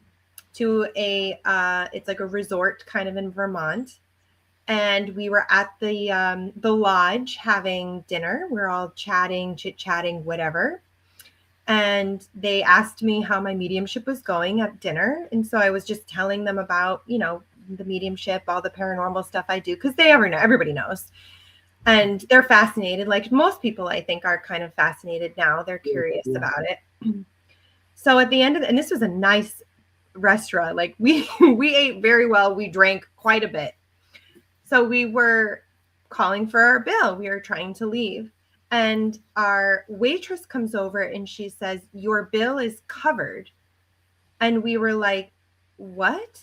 to it's like a resort kind of in Vermont. And we were at the lodge having dinner. We're all chatting, chit-chatting, whatever. And they asked me how my mediumship was going at dinner. And so I was just telling them about, the mediumship, all the paranormal stuff I do, because everybody knows. And they're fascinated. Like most people, I think, are kind of fascinated now. They're curious about it. So at the end of and this was a nice restaurant. Like we ate very well. We drank quite a bit. So we were calling for our bill. We were trying to leave. And our waitress comes over and she says, "Your bill is covered." And we were like, "What?"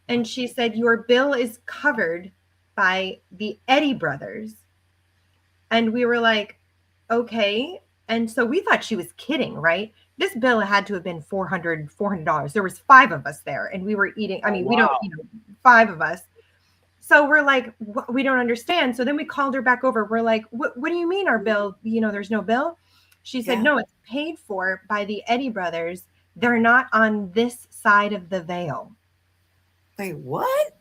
And she said, "Your bill is covered by the Eddy brothers." And we were like, "Okay." And so we thought she was kidding, right? This bill had to have been $400. There was 5 of us there and we were eating. I mean, we don't, 5 of us. So we're like, we don't understand. So then we called her back over. We're like, what do you mean our bill? There's no bill. She said, no, it's paid for by the Eddy brothers. They're not on this side of the veil. Wait, what?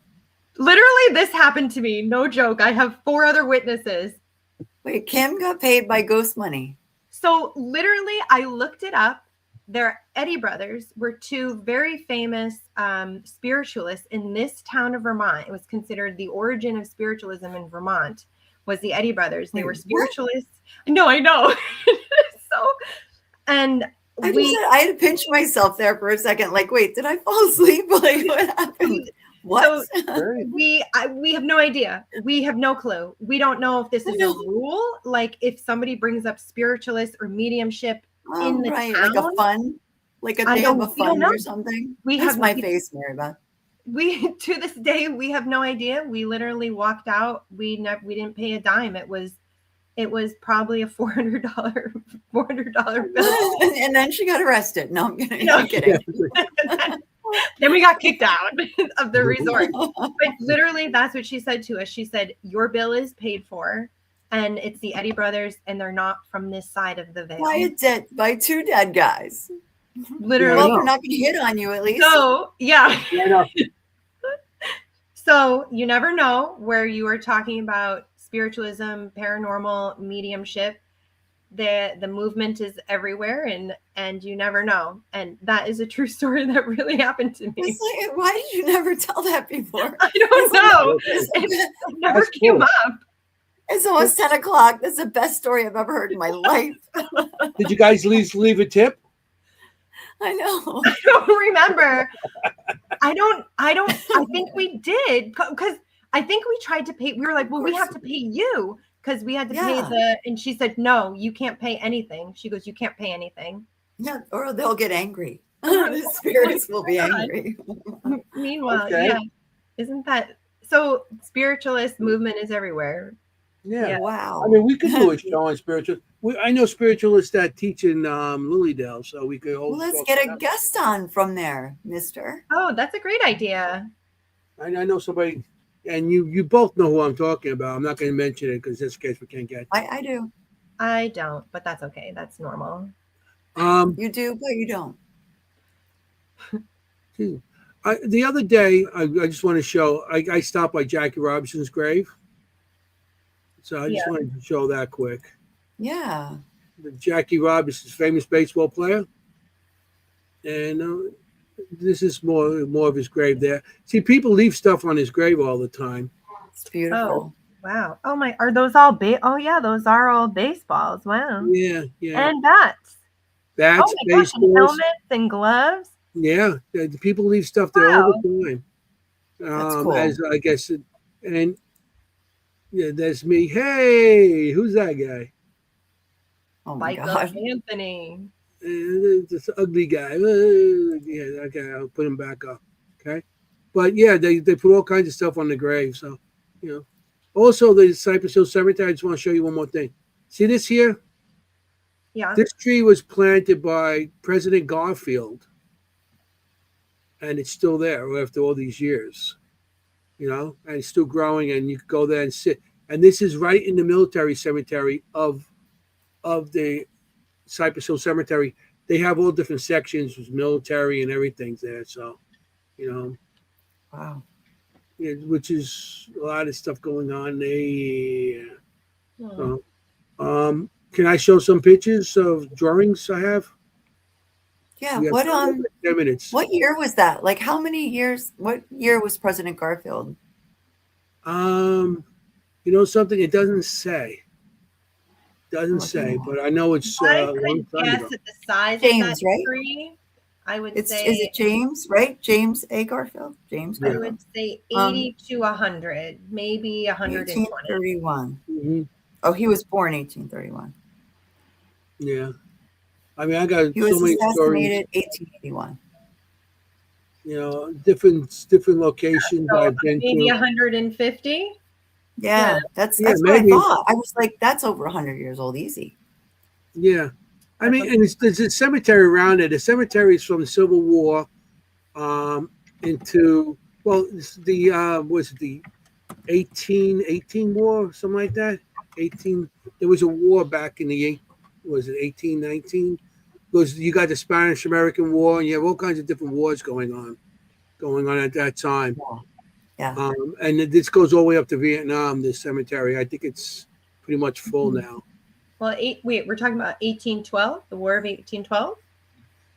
Literally, this happened to me. No joke. I have 4 other witnesses. Wait, Kimm got paid by ghost money. So literally, I looked it up. Their Eddy brothers were 2 very famous spiritualists in this town of Vermont. It was considered the origin of spiritualism in Vermont was the Eddy brothers. They were spiritualists. No, I know. And I had to pinch myself there for a second. Like, wait, did I fall asleep? Like, what happened? What? So we have no idea. We have no clue. We don't know if this is a rule. Like if somebody brings up spiritualist or mediumship in the town, like a fun, like a day of a fun or something. That's my face, Mary Beth. We to this day we have no idea. We literally walked out. We didn't pay a dime. It was probably a $400 bill. And then she got arrested. No, I'm kidding. No, I'm kidding. Then we got kicked out of the resort. But literally, that's what she said to us. She said, "Your bill is paid for, and it's the Eddy brothers, and they're not from this side of the veil." By 2 dead guys. Literally. Well, they're not going to hit on you at least. So, yeah. So you never know where you are talking about spiritualism, paranormal, mediumship. The movement is everywhere, and you never know. And that is a true story that really happened to me. It's like, why did you never tell that before? I don't know. It never came up. It's almost 10 o'clock. That's the best story I've ever heard in my life. Did you guys leave a tip? I know. I don't remember. I think we did, because I think we tried to pay. We were like, well, we have to pay you because we had to pay and she said, no, you can't pay anything. She goes, you can't pay anything. Yeah, or they'll get angry. The spirits will be angry. Meanwhile, yeah. Isn't that so? Spiritualist movement is everywhere. Yeah. Wow. I mean, we could do a show on spiritual. I know spiritualists that teach in Lilydale, so we could. Well, let's get a guest on from there, Mister. Oh, that's a great idea. I know somebody, and you both know who I'm talking about. I'm not going to mention it because this case we can't get. I do. I don't, but that's okay. That's normal. You do, but you don't. The other day, I just want to show. I stopped by Jackie Robinson's grave, so I just wanted to show that quick. Yeah. Jackie Robinson's famous baseball player, and this is more of his grave there. See, people leave stuff on his grave all the time. It's beautiful. Oh, wow. Oh my, are those all oh yeah, those are all baseballs. Wow. Yeah. And bats. Bats, oh my gosh, and helmets and gloves. Yeah, the people leave stuff there all the time. That's cool. As I guess, and Yeah, that's me. Hey, who's that guy? Oh my Michael God. Anthony. This ugly guy. Yeah, okay, I'll put him back up. Okay. But yeah, they put all kinds of stuff on the grave. So, you know. Also, the Cypress Hill Cemetery, I just want to show you one more thing. See this here? Yeah. This tree was planted by President Garfield, and it's still there after all these years, you know, and it's still growing, and you can go there and sit. And this is right in the military cemetery of the Cypress Hill Cemetery. They have all different sections with military and everything's there. So, you know, Wow. yeah, which is a lot of stuff going on there. Oh. So, can I show some pictures of drawings I have? Yeah. We have What 10 minutes. what year was that? Like how many years? What year was President Garfield? You know something? It doesn't say. Doesn't I'm say, looking. but I know it's I a long could time guess ago. at the size of James, that right? tree. I would Is say it James, right? James A. Garfield? James Yeah. I Garfield. would say 80 to 100, maybe 120. 1831. Hmm. Oh, he was born 1831. Yeah. I mean, I got He so was many stories. assassinated 1881. You know, different locations So I've been maybe to. Yeah, 150. Yeah. that's Yeah, what I maybe. thought. I was like, that's over 100 years old, easy. Yeah. I That's mean, and there's a cemetery around it. The cemetery is from the Civil War, into well, it's the was it the 1818 war, something like that. 18. There was a war back in the was it 1819? Because you got the Spanish American War, and you have all kinds of different wars going on at that time. Yeah. And this goes all the way up to Vietnam. This cemetery, I think it's pretty much full now. Well, wait, we're talking about 1812, the War of 1812.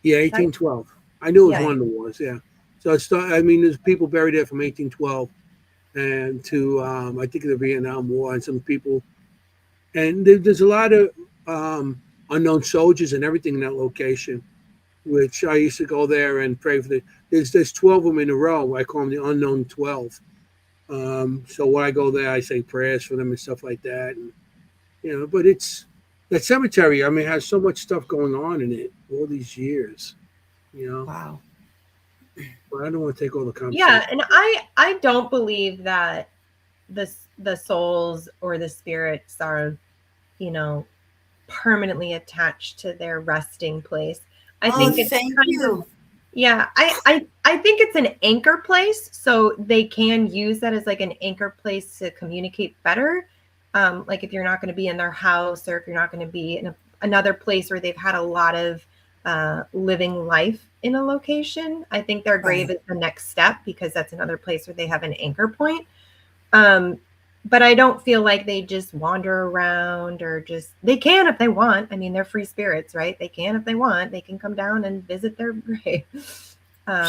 Yeah, 1812. I knew it was Yeah. one of the wars. Yeah. So it's. I mean, there's people buried there from 1812 and to I think the Vietnam War, and some people. And there's a lot of unknown soldiers and everything in that location, which I used to go there and pray for. There's 12 of them in a row. I call them the unknown 12. So when I go there, I say prayers for them and stuff like that. And, you know, but it's that cemetery. I mean, has so much stuff going on in it all these years. You know, Wow. but I don't want to take all the conversation. Yeah, and I don't believe that the souls or the spirits are, you know, permanently attached to their resting place. I think it's thank kind you. of, yeah, I think it's an anchor place, so they can use that as like an anchor place to communicate better. Like if you're not going to be in their house, or if you're not going to be in another place where they've had a lot of living life in a location, I think their grave is the next step, because that's another place where they have an anchor point. But I don't feel like they just wander around, or just, they can if they want. I mean, they're free spirits, right? They can if they want. They can come down and visit their grave.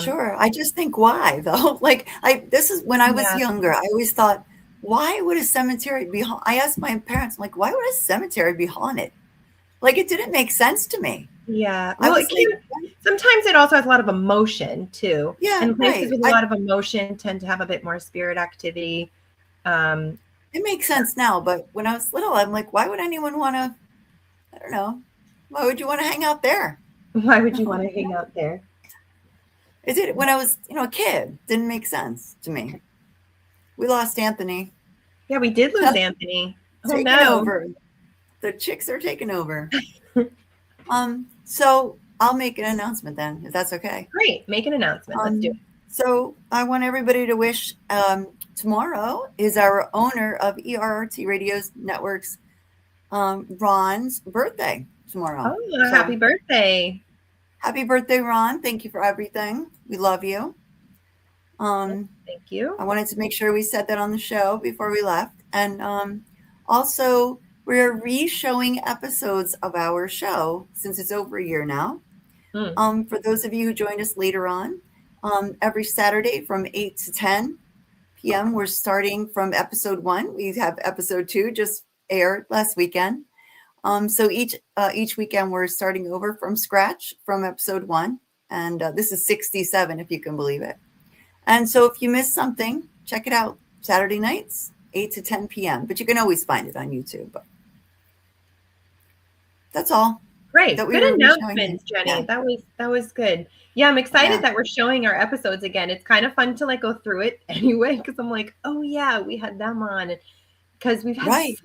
Sure. I just think why though? Like this is when I was Yeah. younger, I always thought, why would a cemetery be I asked my parents, I'm like, why would a cemetery be haunted? Like it didn't make sense to me. Yeah. I Well, was like, sometimes it also has a lot of emotion too. Yeah, And places right. with a lot of emotion tend to have a bit more spirit activity. It makes sense now, but when I was little, I'm like, why would anyone want to, I don't know, why would you want to hang out there? Why would you want to hang out there? It did when I was, a kid. Didn't make sense to me. We lost Anthony. Yeah, we did lose Anthony. Oh Taking no. over. The chicks are taking over. So I'll make an announcement then, if that's okay. Great. Make an announcement. Let's do it. So I want everybody to wish tomorrow is our owner of ERRT Radio's Networks, Ron's birthday tomorrow. Oh, So, happy birthday. happy birthday, Ron. Thank you for everything. We love you. Thank you. I wanted to make sure we said that on the show before we left. And also, we're re-showing episodes of our show since it's over a year now. For those of you who joined us later on, every Saturday from 8 to 10 p.m., we're starting from episode 1. We have episode 2 just aired last weekend. So each weekend we're starting over from scratch from episode 1. And this is 67, if you can believe it. And so if you missed something, check it out. Saturday nights, 8 to 10 p.m. But you can always find it on YouTube. But that's all. Great. That we Good were showing announcements, you. Jenny. Yeah. That was good. Yeah, I'm excited Yeah. that we're showing our episodes again. It's kind of fun to like go through it anyway, because I'm like, oh yeah, we had them on. Because we've had Right.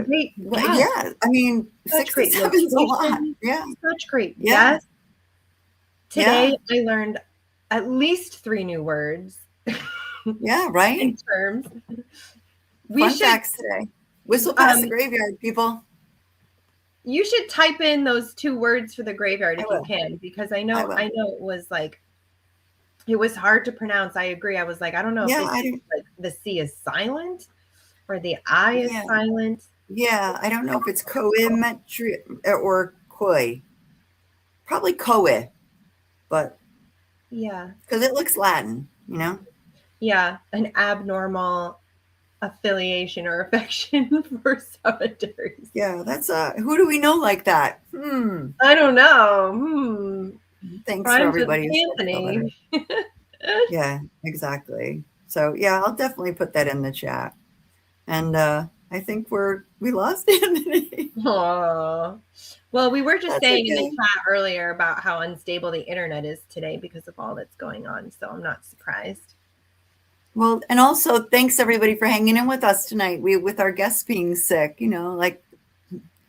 great guests, Yeah. I mean, such great 67 is a lot. locations, Yeah. such great Yeah. guests. Today Yeah. I learned at least 3 new words Yeah. Right. and terms. We Fun should facts today. Whistle past the graveyard, people. you should type in those 2 words for the graveyard I if you will. can, because I I know will. it was like it was hard to pronounce. I agree. I was like, I don't know Yeah, if I it's don't. like the C is silent or the I is Yeah. silent. Yeah. I don't know if it's coimetry or koi. Probably koe, but Yeah. because it looks Latin, you know. Yeah. An abnormal affiliation or affection for cemeteries. Yeah, that's who do we know like that? I don't know. Thanks for Rhymes with everybody who sent the letter. Anthony. Yeah, exactly. So yeah, I'll definitely put that in the chat. And I think we lost Anthony. Aw. Well, we were just That's saying in the okay. chat earlier about how unstable the internet is today because of all that's going on. So I'm not surprised. Well, and also thanks everybody for hanging in with us tonight. With our guests being sick, you know, like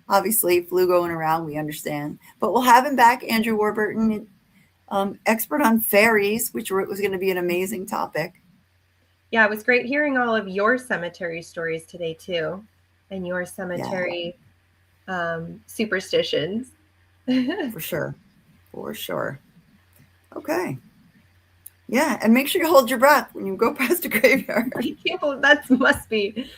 obviously flu going around, we understand. But we'll have him back, Andrew Warburton, expert on fairies, which was going to be an amazing topic. Yeah, it was great hearing all of your cemetery stories today too, and your cemetery superstitions. For sure. For sure. Okay. Yeah, and make sure you hold your breath when you go past a graveyard. I can't believe that must be.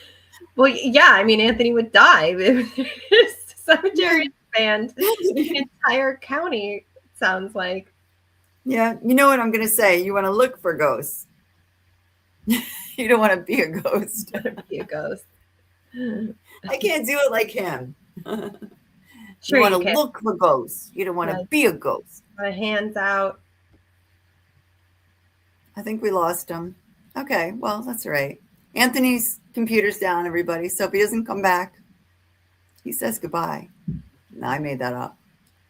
Well, yeah, I mean, Anthony would die if his cemetery banned the entire county, it sounds like. Yeah, you know what I'm going to say? You want to look for ghosts. You don't want to be a ghost. Be a ghost. I can't do it like him. Sure, you want to can. look for ghosts. You don't want to be a ghost. My hands out. I think we lost him. Okay, well, that's all right. Anthony's computer's down, everybody. So if he doesn't come back, he says goodbye. No, I made that up.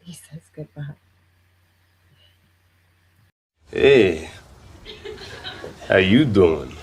He says goodbye. Hey, how you doing?